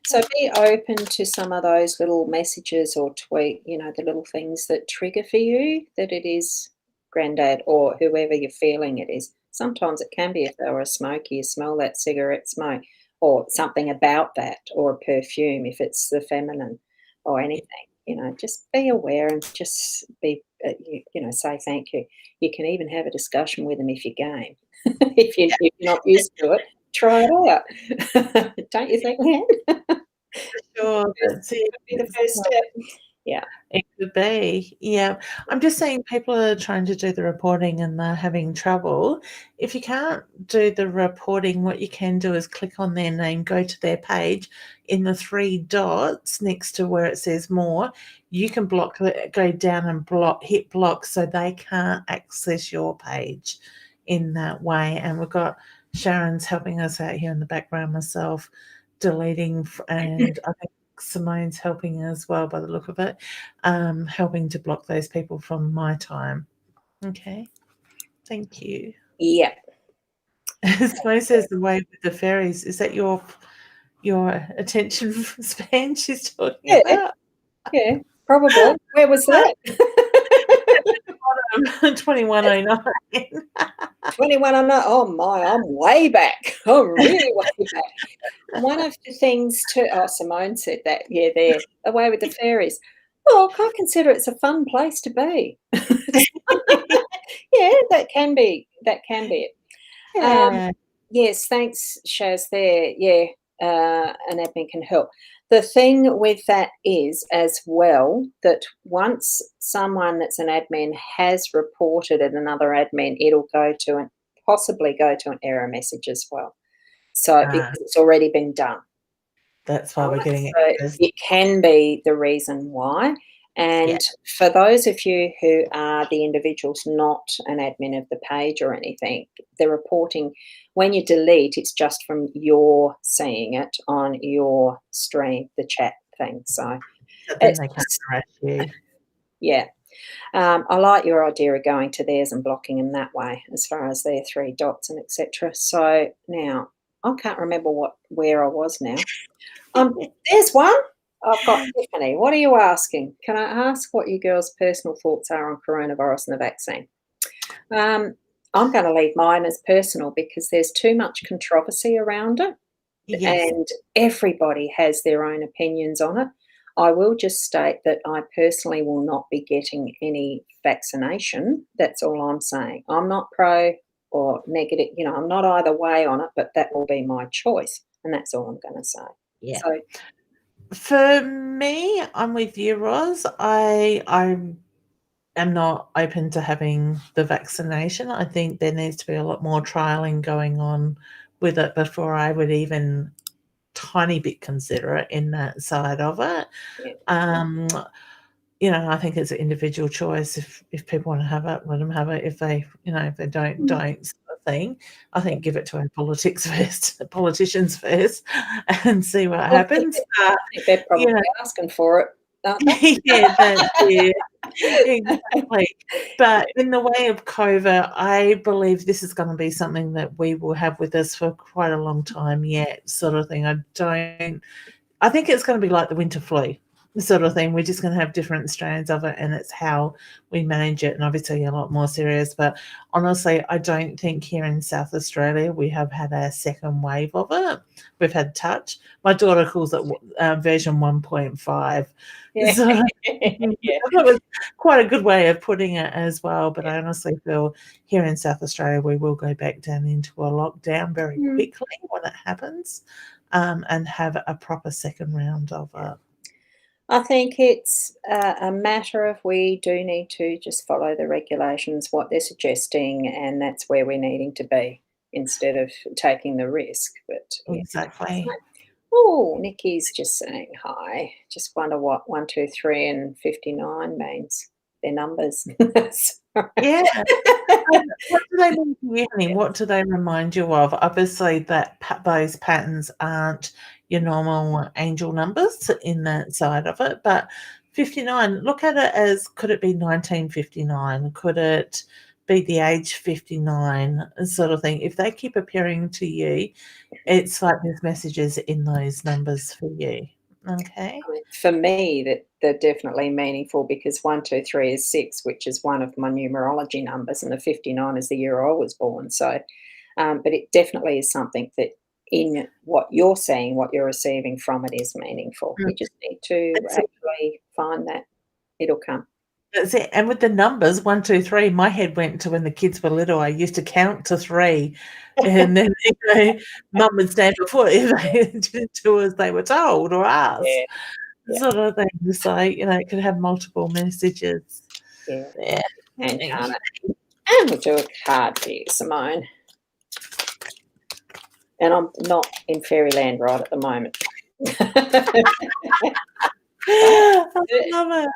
So be open to some of those little messages or tweet, the little things that trigger for you, that it is granddad or whoever you're feeling it is. Sometimes it can be if they were a smoker, you smell that cigarette smoke, or something about that, or a perfume if it's the feminine, or anything. Just be aware and just be, say thank you. You can even have a discussion with them if you're game. If you're not used to it, try it out. Don't you think, Leanne? Sure, that's it. Could be the first step. Yeah. It could be, yeah. I'm just saying people are trying to do the reporting and they're having trouble. If you can't do the reporting, what you can do is click on their name, go to their page. In the 3 dots next to where it says more, you can go down and hit block so they can't access your page in that way. And we've got Sharon's helping us out here in the background, myself deleting, and I think Simone's helping as well by the look of it, helping to block those people from my time. Okay, thank you. Yeah. Simone says the way with the fairies, is that your attention span she's talking about? Yeah, probably. Where was that? 2109. 21 on that. Oh my, I'm way back. I'm really way back. One of the things too, Simone said that, yeah, there, away with the fairies. Well, I consider it's a fun place to be. Yeah, that can be it. Yeah. Yes, thanks, Shaz, there. Yeah, an admin can help. The thing with that is as well that once someone that's an admin has reported it, another admin, it'll possibly go to an error message as well. So because it's already been done. That's why we're getting it. So it can be the reason why. And for those of you who are the individuals, not an admin of the page or anything, the reporting, when you delete, it's just from your seeing it on your stream, the chat thing. So then they can't harass you. yeah. I like your idea of going to theirs and blocking them that way as far as their 3 dots and etc. So now I can't remember where I was now. There's one. I've got Tiffany. What are you asking? Can I ask what you girls' personal thoughts are on coronavirus and the vaccine? I'm going to leave mine as personal because there's too much controversy around it, Yes. and everybody has their own opinions on it. I will just state that I personally will not be getting any vaccination. That's all I'm saying. I'm not pro or negative, I'm not either way on it, but that will be my choice, and that's all I'm going to say. Yeah. So, for me, I'm with you, Roz. I am not open to having the vaccination. I think there needs to be a lot more trialing going on with it before I would even tiny bit consider it in that side of it. yeah. I think it's an individual choice. If people want to have it, let them have it. If they, if they don't, sort of thing. I think give it to our politicians first, and see what happens. I think they're probably asking for it, aren't they? Yeah, that's it. Exactly. But in the way of COVID, I believe this is going to be something that we will have with us for quite a long time yet, sort of thing. I think it's going to be like the winter flu sort of thing. We're just going to have different strands of it, and it's how we manage it, and obviously a lot more serious. But honestly, I don't think here in South Australia we have had a second wave of it. We've had touch. My daughter calls it version 1.5. Yeah. So Yeah. that was quite a good way of putting it as well. But I honestly feel here in South Australia we will go back down into a lockdown very quickly when it happens, and have a proper second round of it. I think it's a matter of we do need to just follow the regulations, what they're suggesting, and that's where we're needing to be instead of taking the risk. But Exactly. Oh, Nikki's just saying hi. Just wonder what 1, 2, 3, and 59 means. Their numbers. Yeah. What do they mean to you, honey? What do they remind you of? Obviously, those patterns aren't your normal angel numbers in that side of it, but 59, look at it as, could it be 1959? Could it be the age 59 sort of thing? If they keep appearing to you, it's like there's messages in those numbers for you. Okay. For me, that they're definitely meaningful because 1, 2, 3 is 6, which is one of my numerology numbers, and the 59 is the year I was born. So, but it definitely is something that in what you're seeing, what you're receiving from it is meaningful. You just need to actually find that. It'll come. That's it. And with the numbers 1, 2, 3, my head went to when the kids were little. I used to count to 3, and then mum would stand before if they didn't do as they were told or asked, sort of thing. So it could have multiple messages. Yeah. And Carmen. And we'll do a card for you, Simone. And I'm not in fairyland right at the moment. I love it.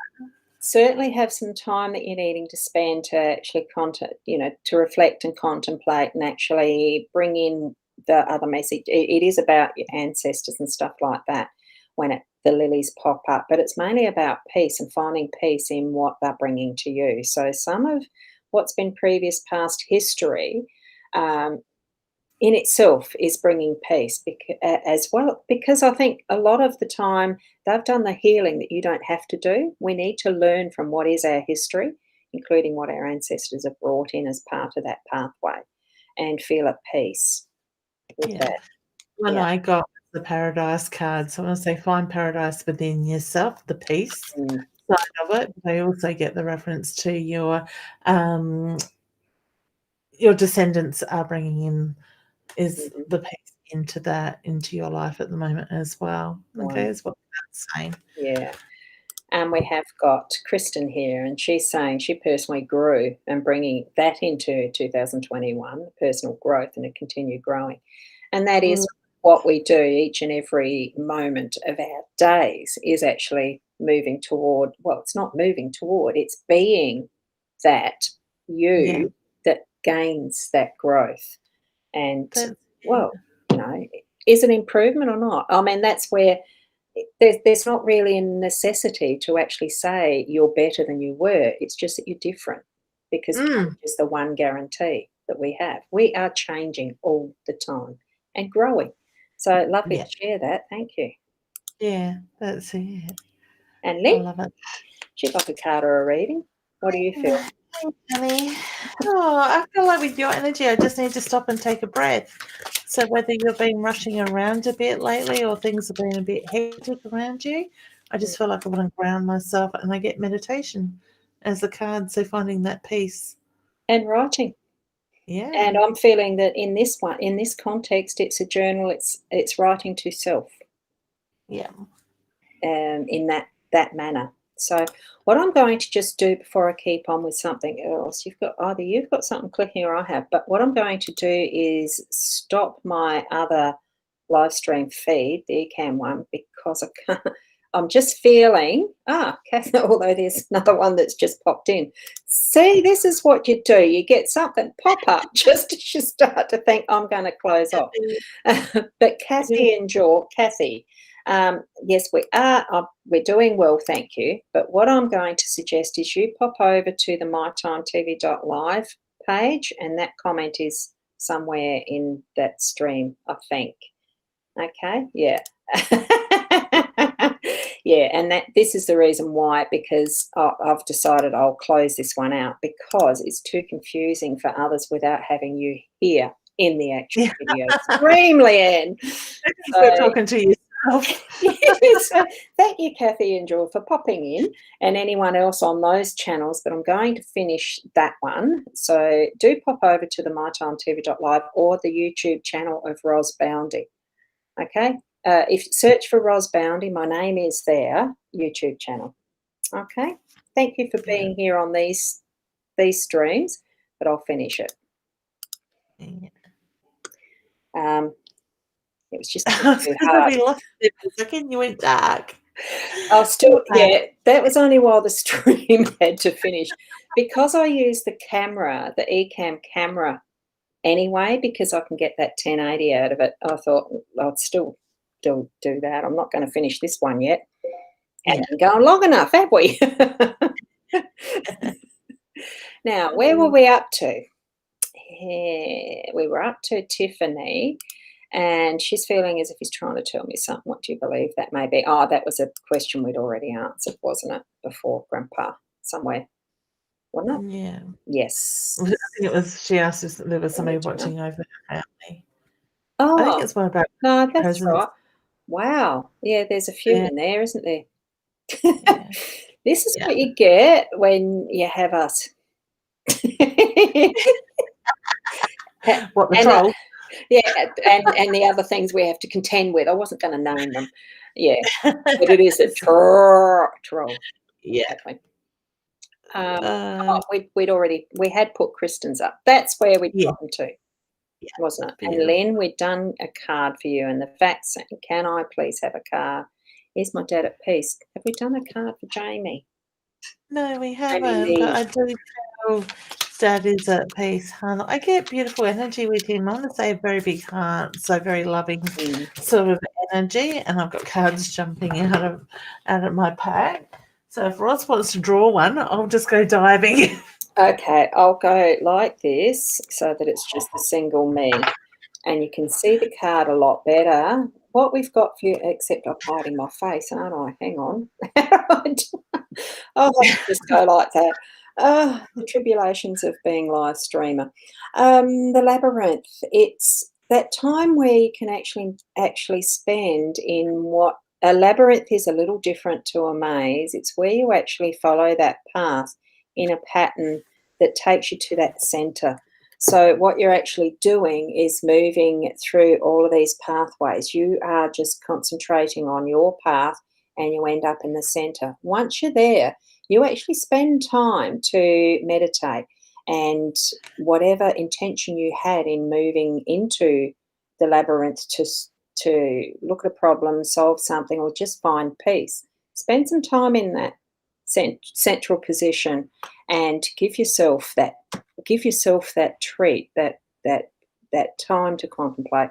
Certainly have some time that you're needing to spend to actually to reflect and contemplate and actually bring in the other message. It is about your ancestors and stuff like that when the lilies pop up, but it's mainly about peace and finding peace in what they're bringing to you. So some of what's been previous past history in itself is bringing peace as well, because I think a lot of the time they've done the healing that you don't have to do. We need to learn from what is our history, including what our ancestors have brought in as part of that pathway, and feel at peace with that. When I got the paradise card, so I want to say find paradise within yourself, the peace side of it. They also get the reference to your descendants are bringing in is the peace into your life at the moment as well. Okay, is what that's saying. Yeah. And we have got Kristen here, and she's saying she personally grew and bringing that into 2021, personal growth and a continued growing. And that is what we do each and every moment of our days is actually moving toward, well, it's not moving toward, it's being that you that gains that growth. And, well, is it improvement or not? I mean, that's where there's not really a necessity to actually say you're better than you were. It's just that you're different, because change is the one guarantee that we have. We are changing all the time and growing. So lovely Yeah. to share that. Thank you. Yeah, that's it. And I Lynn, love it. she'd like a card or a reading. What do you feel? Thanks, honey. Oh, I feel like with your energy, I just need to stop and take a breath. So whether you've been rushing around a bit lately or things have been a bit hectic around you, I just feel like I want to ground myself, and I get meditation as the card. So finding that peace. And writing. Yeah. And I'm feeling that in this context, it's a journal. It's writing to self. Yeah. In that manner. So what I'm going to just do before I keep on with something else, you've got something clicking or I have, but what I'm going to do is stop my other live stream feed, the eCam one, because I can't. I'm just feeling, Kathy, although there's another one that's just popped in. See, this is what you do. You get something pop up just as you start to think, I'm going to close off. But Kathy, yes, we are. We're doing well, thank you. But what I'm going to suggest is you pop over to the mytimetv.live page, and that comment is somewhere in that stream, I think. Okay, yeah. Yeah, and this is the reason why, because I've decided I'll close this one out because it's too confusing for others without having you here in the actual video stream, Leanne. So talking to yourself. Yes, so thank you, Kathy and Joel, for popping in, and anyone else on those channels, but I'm going to finish that one. So do pop over to the mytimetv.live or the YouTube channel of Ros Boundy. Okay, if you search for Ros Boundy, my name is there, YouTube channel. Okay, thank you for being here on these streams, but I'll finish it. It was just too hard. We lost it for a second. You went dark. That was only while the stream had to finish, because I use the camera, the eCam camera anyway, because I can get that 1080 out of it. I thought I'd still do that. I'm not going to finish this one yet. And going long enough, have we? Now, where were we up to? We were up to Tiffany, and she's feeling as if he's trying to tell me something. What do you believe that may be? Oh, that was a question we'd already answered, wasn't it, before, Grandpa? Somewhere, wasn't it? Yeah. Yes. I think it was. She asked if there was somebody watching over her family. Oh, I think it's one about no, that's presents. right. Wow. Yeah, there's a few in there, isn't there? Yeah. This is what you get when you have us. What, the troll? And the other things we have to contend with. I wasn't going to name them. Yeah, but it is a troll. Yeah. Exactly. We had put Kristen's up. That's where we'd gotten to, wasn't it? And Len, we'd done a card for you, and the fact saying, "Can I please have a card? Is my dad at peace?" Have we done a card for Jamie? No, we haven't. But I do feel Dad is at peace, hon. I get beautiful energy with him. I want to say a very big heart, so very loving sort of energy. And I've got cards jumping out of my pack. So if Ross wants to draw one, I'll just go diving. Okay, I'll go like this so that it's just a single me, and you can see the card a lot better. What we've got for you, except I'm hiding my face, aren't I? Hang on. I'll just go like that. The tribulations of being live streamer. The labyrinth. It's that time where you can actually spend in what a labyrinth is. A little different to a maze. It's where you actually follow that path in a pattern that takes you to that center. So what you're actually doing is moving through all of these pathways. You are just concentrating on your path, and you end up in the center. Once you're there, you actually spend time to meditate, and whatever intention you had in moving into the labyrinth to look at a problem, solve something, or just find peace, spend some time in that central position and give yourself that treat, that time to contemplate.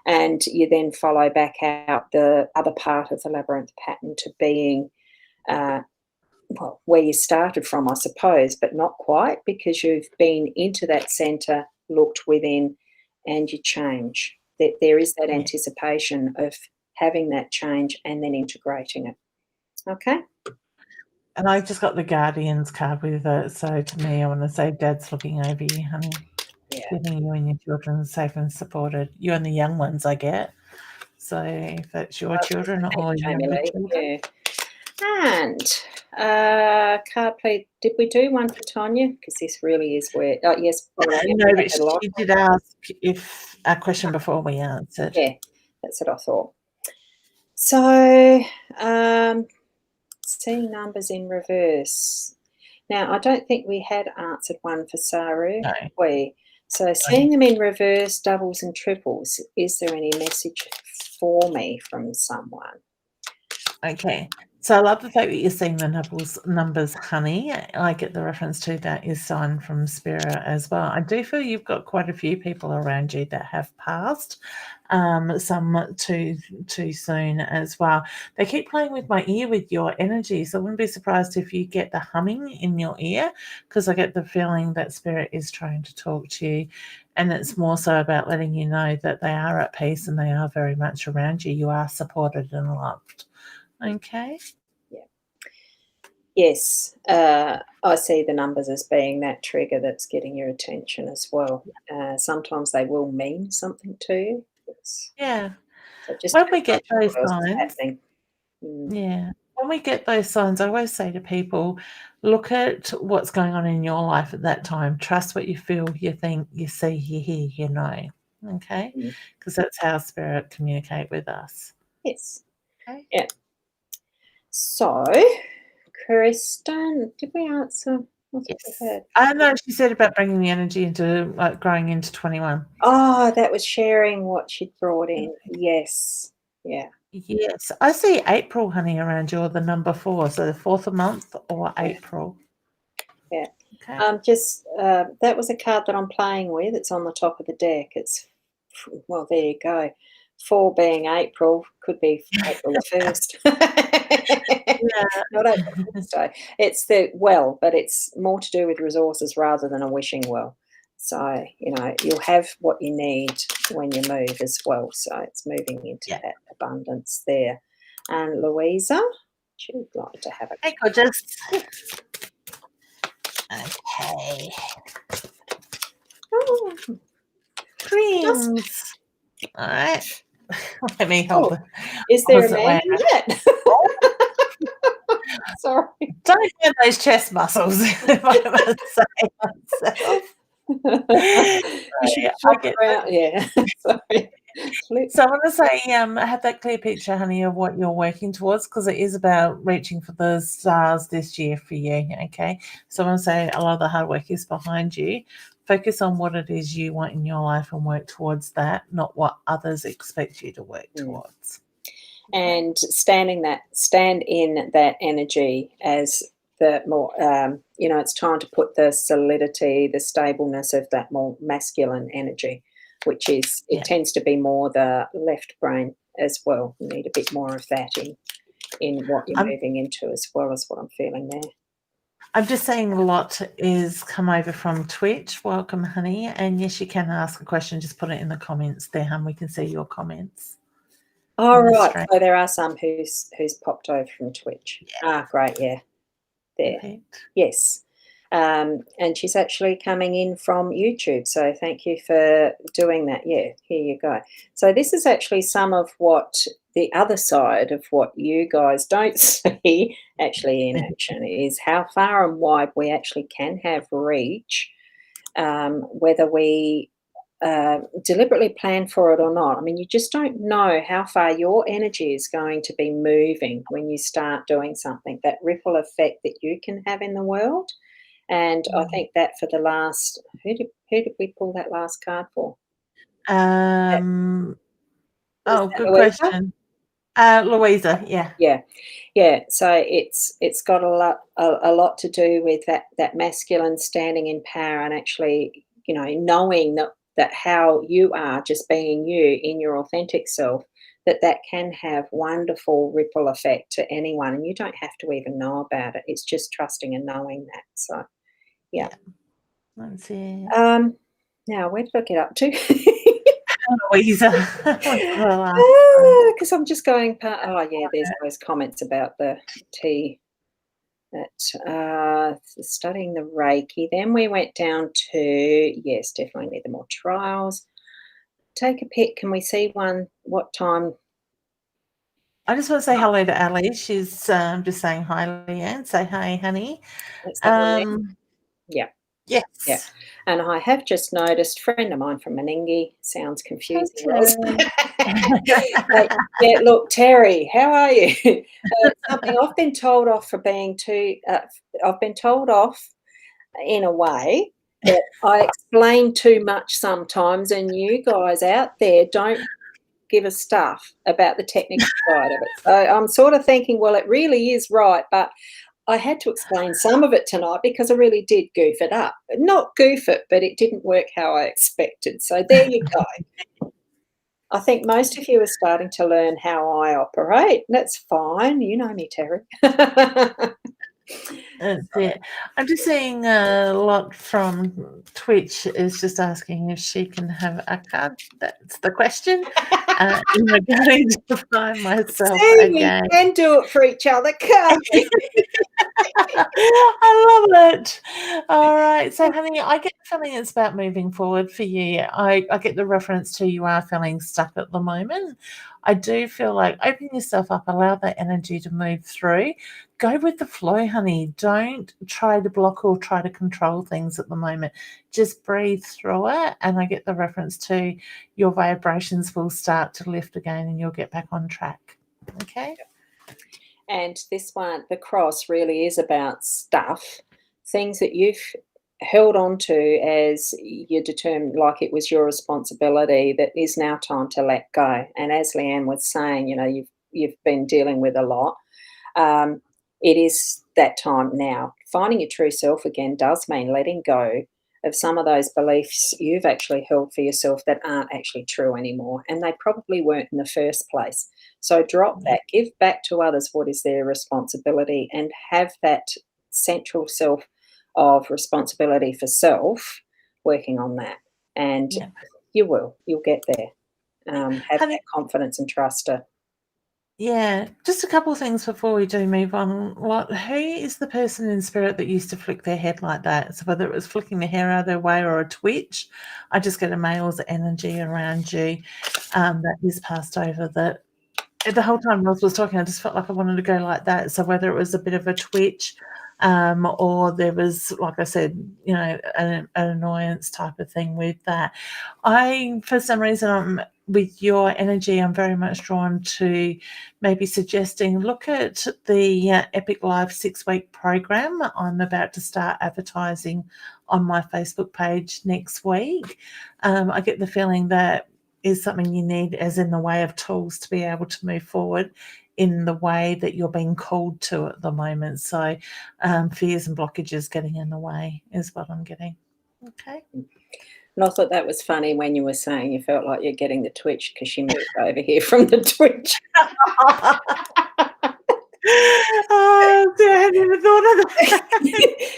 and you then follow back out the other part of the labyrinth pattern to being well, where you started from, I suppose, but not quite, because you've been into that centre, looked within, and you change. There is that anticipation of having that change and then integrating it. Okay? And I just got the Guardians card with it. So to me, I want to say Dad's looking over you, honey. Yeah. Keeping you and your children safe and supported. You and the young ones, I get. So if that's your children or younger children. Yeah. And card play, did we do one for Tonya? Because this really is where, oh, yes. No, but she did ask if a question before we answered. Yeah, that's what I thought. So, seeing numbers in reverse. Now, I don't think we had answered one for Saru, No. we? So, seeing them in reverse, doubles and triples, is there any message for me from someone? Okay. So I love the fact that you're seeing the numbers, honey. I get the reference to that is sign from Spirit as well. I do feel you've got quite a few people around you that have passed, some too soon as well. They keep playing with my ear with your energy, so I wouldn't be surprised if you get the humming in your ear, because I get the feeling that Spirit is trying to talk to you, and it's more so about letting you know that they are at peace and they are very much around you. You are supported and loved. Okay. Yeah. Yes, I see the numbers as being that trigger that's getting your attention as well. Sometimes they will mean something to you. Yeah. So just When we get those signs, Mm. yeah. When we get those signs, I always say to people, look at what's going on in your life at that time. Trust what you feel, you think, you see, you hear, you know. Okay? Because that's how Spirit communicate with us. Yes. Okay. Yeah. So, Kristen, did we answer? Yes. I know she said about bringing the energy into, like, growing into 21. Oh, that was sharing what she'd brought in. Yes. Yeah. Yes. I see April, honey, around you, or the number 4. So the 4th of month or April. Yeah. Okay. Just that was a card that I'm playing with. It's on the top of the deck. It's, well, there you go. 4 being April, could be April the 1st. Yeah. Not April Fool's Day. It's but it's more to do with resources rather than a wishing well. So, you'll have what you need when you move as well. So it's moving into that abundance there. And Louisa, she'd like to have a Hey, gorgeous. Okay. Oh. Dreams. All right. Let me hold it. Is there a man in that? Sorry. Don't get those chest muscles, if I must say myself. I get that. Yeah. Sorry. So I want to say, have that clear picture, honey, of what you're working towards, because it is about reaching for the stars this year for you. Okay. So I want to say a lot of the hard work is behind you. Focus on what it is you want in your life and work towards that, not what others expect you to work towards. And stand in that energy as the more, it's time to put the solidity, the stableness of that more masculine energy, which is, it tends to be more the left brain as well. You need a bit more of that in what you're moving into, as well as what I'm feeling there. I'm just saying a lot is come over from Twitch. Welcome, honey. And yes, you can ask a question. Just put it in the comments there, hon. We can see your comments. All right. So there are some who's popped over from Twitch. Great. Yeah. There. Perfect. Yes. And she's actually coming in from YouTube. So thank you for doing that. Yeah, here you go. So this is actually some of what the other side of what you guys don't see actually in action is how far and wide we actually can have reach, whether we deliberately plan for it or not. I mean, you just don't know how far your energy is going to be moving when you start doing something, that ripple effect that you can have in the world. And I think that for the last, who did we pull that last card for? Good Louisa? question. Louisa, yeah. Yeah. So it's got a lot to do with that masculine standing in power and actually, knowing that that how you are, just being you in your authentic self, that can have wonderful ripple effect to anyone, and you don't have to even know about it. It's just trusting and knowing that. So, yeah. That's it. Now where did I get up to? Louisa. Because I'm just going there's those comments about the tea, that studying the Reiki. Then we went down to, yes, definitely need the more trials. Take a pic. Can we see what time? I just want to say hello to Ali. She's just saying hi, Leanne. Say hi, honey. That's that one there. Yeah. Yes. Yeah. And I have just noticed, friend of mine from Meningie, sounds confusing, Roz. Yeah, look, Terry, how are you? Something I've been told off for being too, I've been told off in a way that I explain too much sometimes, and you guys out there don't give a stuff about the technical side of it. So I'm sort of thinking, well, it really is right, but I had to explain some of it tonight because I really did goof it up. Not goof it, but it didn't work how I expected. So there you go. I think most of you are starting to learn how I operate. That's fine. You know me, Terry. That's it. I'm just seeing a lot from Twitch is just asking if she can have a card. That's the question. I'm going to find myself again. We can do it for each other, can't we? I love it. All right. So, honey, I get the feeling it's about moving forward for you. I get the reference to you are feeling stuck at the moment. I do feel like open yourself up, allow that energy to move through. Go with the flow, honey. Don't try to block or try to control things at the moment. Just breathe through it. And I get the reference to your vibrations will start to lift again and you'll get back on track. Okay. And this one, the cross, really is about stuff, things that you've held on to as you determined, like it was your responsibility, that is now time to let go. And as Leanne was saying, you've been dealing with a lot. It is that time now. Finding your true self again does mean letting go of some of those beliefs you've actually held for yourself that aren't actually true anymore, and they probably weren't in the first place. So drop that, give back to others what is their responsibility, and have that central self of responsibility for self, working on that. And you'll get there. Have that confidence and trust it. Yeah, just a couple of things before we do move on. Who is the person in spirit that used to flick their head like that? So whether it was flicking the hair out of their way or a twitch, I just get a male's energy around you that is passed over. That the whole time Roz was talking, I just felt like I wanted to go like that. So whether it was a bit of a twitch or there was, like I said, an annoyance type of thing with that. For some reason, with your energy, I'm very much drawn to maybe suggesting look at the Epic Live 6-week program. I'm about to start advertising on my Facebook page next week. I get the feeling that is something you need as in the way of tools to be able to move forward in the way that you're being called to at the moment. So fears and blockages getting in the way is what I'm getting. Okay. And I thought that was funny when you were saying you felt like you're getting the twitch because she moved over here from the twitch. Oh, I hadn't even thought of that.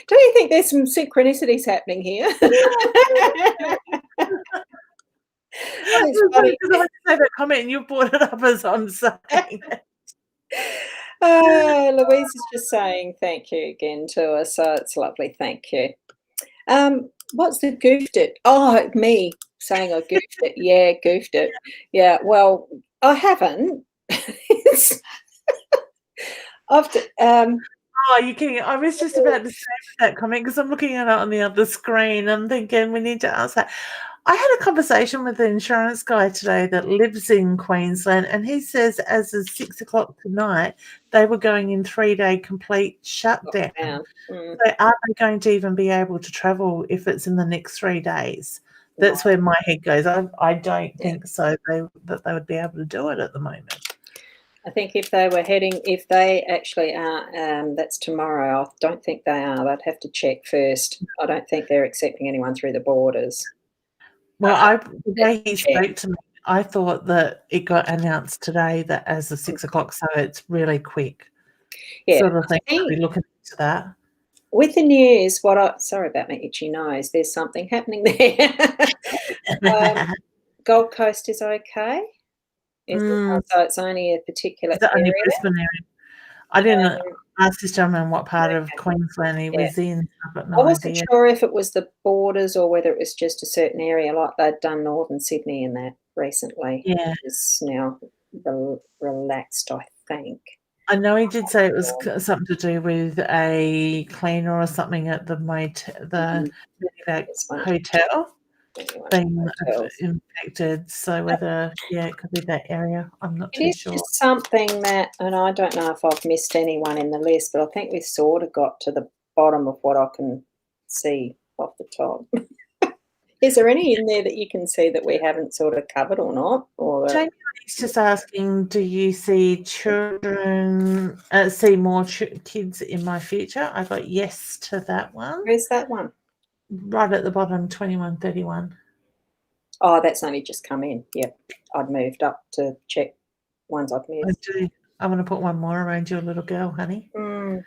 Do you think there's some synchronicities happening here? It's funny because I went to say that comment and you brought it up as I'm saying it. Louise is just saying thank you again to us, so it's lovely. Thank you. What's the goofed it? Oh, me saying I goofed it. Yeah, goofed it. Yeah, well, I haven't. Oh, you're kidding. I was just about to say that comment because I'm looking at it on the other screen. I'm thinking we need to ask that. I had a conversation with the insurance guy today that lives in Queensland, and he says as of 6 o'clock tonight, they were going in 3-day complete shutdown. So are they going to even be able to travel if it's in the next 3 days? That's where my head goes. I don't think so, that they would be able to do it at the moment. I think if they actually are, that's tomorrow. I don't think they are. They'd have to check first. I don't think they're accepting anyone through the borders. Well, the way he check. spoke to me, I thought that it got announced today that as of 6 o'clock, so it's really quick. Yeah. Sort of thing. I'll be looking into that. With the news, sorry about my itchy nose. There's something happening there. Gold Coast is okay. Is it? Oh, so it's only a particular Is it only area? Brisbane area? I didn't ask this gentleman what part of Okay. Queensland he was in. I've got I no wasn't idea. sure if it was the borders or whether it was just a certain area, like they'd done Northern Sydney and that recently. Yeah. It's now relaxed, I think. I know he did say it was something to do with a cleaner or something at the hotel being infected. So whether, it could be that area. I'm not too sure. It is just something that, and I don't know if I've missed anyone in the list, but I think we've sort of got to the bottom of what I can see off the top. Is there any in there that you can see that we haven't sort of covered or not? Or Jamie is just asking, do you see children, see more kids in my future? I got yes to that one. Where's that one? Right at the bottom, 2131. Oh, that's only just come in. Yep. I'd moved up to check ones I've missed. I want to put one more around your little girl, honey. Mm.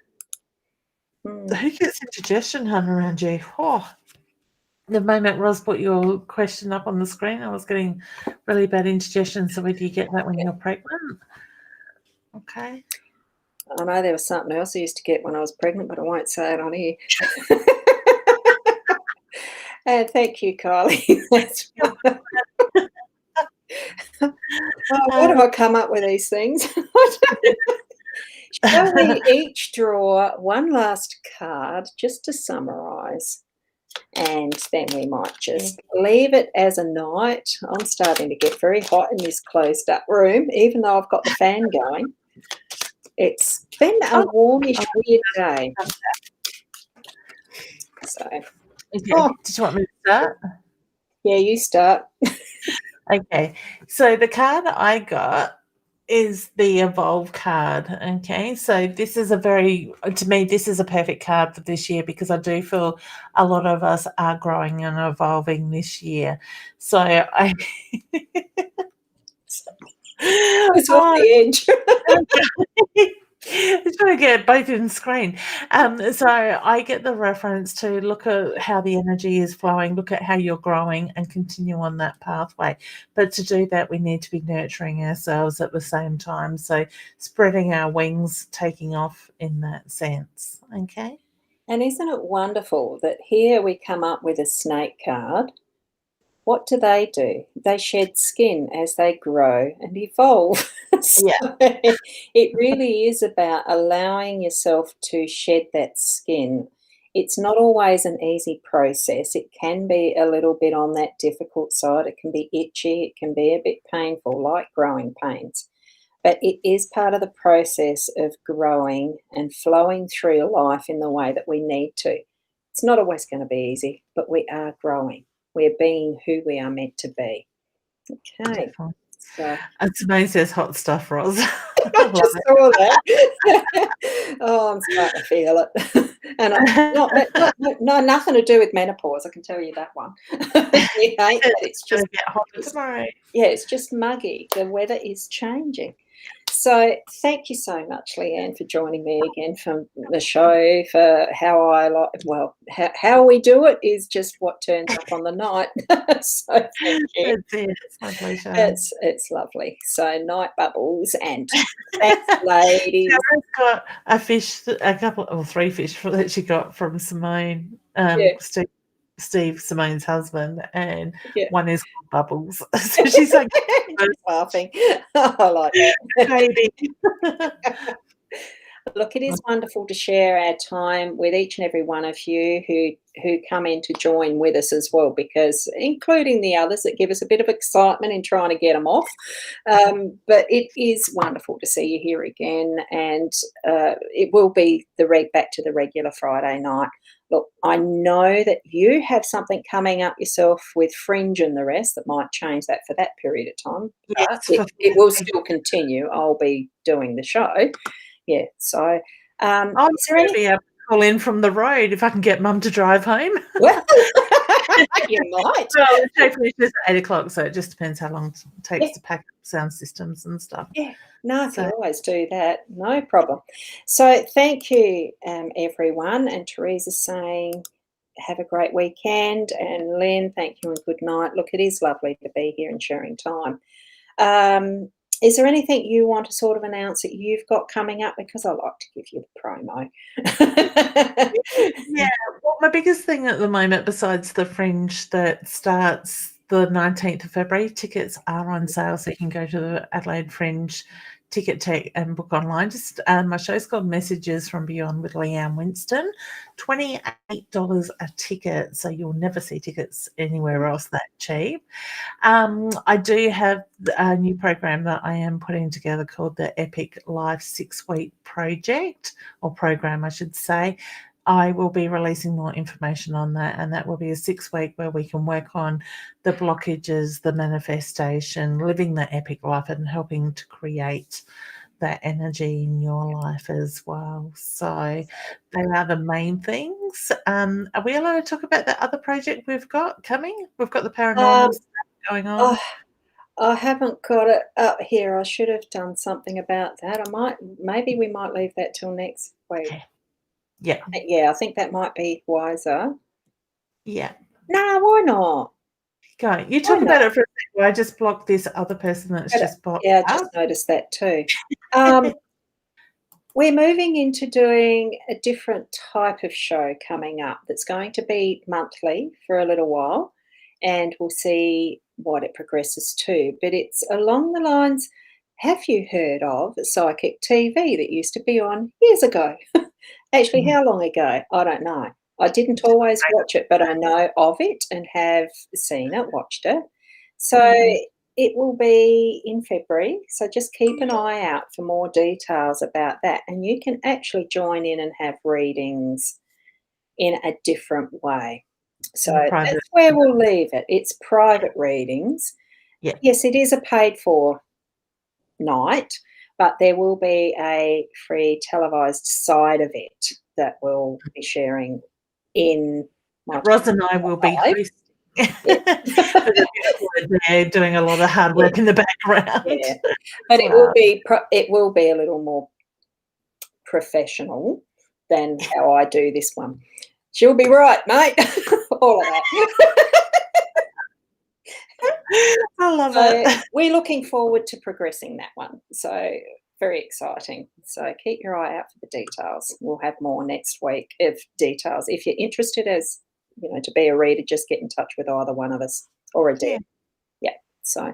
Who gets indigestion, hun, around you? Oh, the moment Roz put your question up on the screen, I was getting really bad indigestion. So where do you get that when you're pregnant? Okay. I know there was something else I used to get when I was pregnant, but I won't say it on here. Thank you, Kylie. That's why do I come up with these things? Shall we each draw one last card just to summarise? And then we might just leave it as a night. I'm starting to get very hot in this closed up room, even though I've got the fan going. It's been a warmish, weird day. So, did you want me to start? Yeah, you start. Okay, so the card I got is the Evolve card. Okay, so this is to me, this is a perfect card for this year because I do feel a lot of us are growing and evolving this year. So I it's off the edge. I'm trying to get both in screen. So I get the reference to look at how the energy is flowing, look at how you're growing and continue on that pathway. But to do that, we need to be nurturing ourselves at the same time. So spreading our wings, taking off in that sense. Okay. And isn't it wonderful that here we come up with a snake card? What do? They shed skin as they grow and evolve. So it really is about allowing yourself to shed that skin. It's not always an easy process. It can be a little bit on that difficult side. It can be itchy. It can be a bit painful, like growing pains. But it is part of the process of growing and flowing through life in the way that we need to. It's not always going to be easy, but we are growing. We're being who we are meant to be. Okay. So, it's amazing. There's hot stuff, Roz. I just saw that. Oh, I'm starting to feel it. And nothing to do with menopause, I can tell you that one. It's just get hotter tomorrow. Yeah, it's just muggy. The weather is changing. So thank you so much, Leanne, for joining me again from the show. For how we do it is just what turns up on the night. So thank you. That's it. It's my pleasure. It's lovely. So night bubbles and thanks, ladies. Sarah's got a fish, three fish that she got from Simone, Steve, Simone's husband, and one is called Bubbles. So she's like laughing. I like that. Look, it is wonderful to share our time with each and every one of you who come in to join with us as well, because including the others that give us a bit of excitement in trying to get them off. But it is wonderful to see you here again, and it will be back to the regular Friday night. Look, I know that you have something coming up yourself with Fringe and the rest that might change that for that period of time. It will still continue. I'll be doing the show. Yeah, so I'm going to be able to call in from the road if I can get Mum to drive home. Well, You might. Well, the show finishes at 8 o'clock, so it just depends how long it takes to pack up sound systems and stuff. Yeah. No, I So- can always do that. No problem. So thank you, everyone. And Teresa's saying, have a great weekend. And Lynn, thank you and good night. Look, it is lovely to be here and sharing time. Is there anything you want to sort of announce that you've got coming up? Because I like to give you the promo. Yeah, well, my biggest thing at the moment, besides the Fringe that starts the 19th of February, tickets are on sale, so you can go to the Adelaide Fringe Ticket Tech and book online. Just my show's called Messages from Beyond with Leanne Winston. $28 a ticket, so you'll never see tickets anywhere else that cheap. I do have a new program that I am putting together called the Epic Life 6-Week Project, or program, I should say. I will be releasing more information on that, and that will be a 6-week where we can work on the blockages, the manifestation, living the epic life, and helping to create that energy in your life as well. So they are the main things. Are we allowed to talk about that other project we've got coming? We've got the paranormal stuff going on. I haven't got it up here. I should have done something about that. Maybe we might leave that till next week. Okay. Yeah. Yeah, I think that might be wiser. Yeah. No, why not? Go. You talk about it for a second. I just blocked this other person that's just popped Yeah, I up. just noticed that too. We're moving into doing a different type of show coming up that's going to be monthly for a little while, and we'll see what it progresses to. But it's along the lines, have you heard of psychic TV that used to be on years ago? Actually, how long ago? I don't know. I didn't always watch it, but I know of it and have seen it, watched it. So it will be in February. So just keep an eye out for more details about that. And you can actually join in and have readings in a different way. So that's where we'll leave it. It's private readings. Yeah. Yes, it is a paid for night, but there will be a free televised side of it that we'll be sharing in my Ros and I will be hosting. They're doing a lot of hard work in the background. Yeah. But it will be a little more professional than how I do this one. She'll be right, mate. All of that. I love it. We're looking forward to progressing that one. So very exciting. So keep your eye out for the details. We'll have more next week of details. If you're interested as, to be a reader, just get in touch with either one of us or a dear. Yeah. So,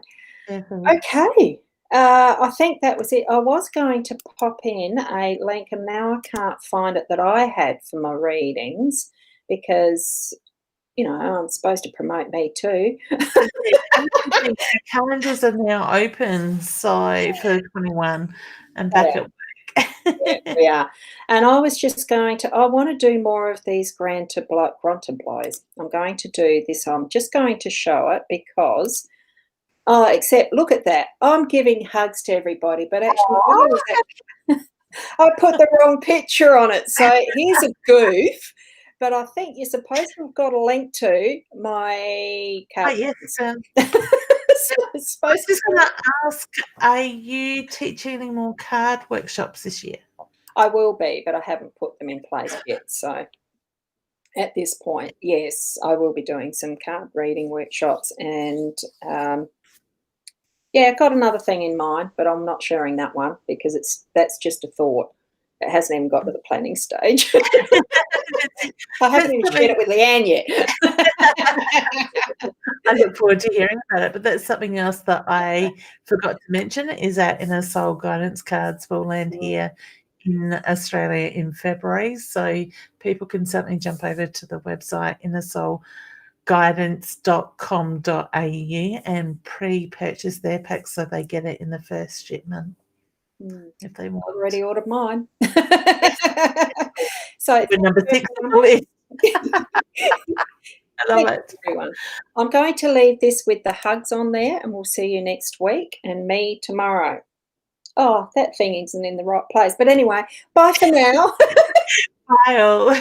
okay. I think that was it. I was going to pop in a link, and now I can't find it, that I had for my readings because, I'm supposed to promote me too. The calendars are now open, so for 21 and back at work. Yeah, we are. And I was just I want to do more of these Granta blows. I'm going to do this. I'm just going to show it because, except look at that. I'm giving hugs to everybody, but actually, I put the wrong picture on it. So here's a goof. But I think you're supposed to have got a link to my card. Yes. I was just going to ask, are you teaching any more card workshops this year? I will be, but I haven't put them in place yet. So at this point, yes, I will be doing some card reading workshops. And, I've got another thing in mind, but I'm not sharing that one because that's just a thought. It hasn't even got to the planning stage. I haven't even shared it with Leanne yet. I look forward to hearing about it. But that's something else that I forgot to mention is our Inner Soul Guidance cards will land here in Australia in February. So people can certainly jump over to the website innersoulguidance.com.au and pre-purchase their pack so they get it in the first shipment. If they want. I've already ordered mine. So we're number 6 on the list. I love it. Everyone. I'm going to leave this with the hugs on there, and we'll see you next week and me tomorrow. Oh, that thing isn't in the right place. But anyway, bye for now. Bye all.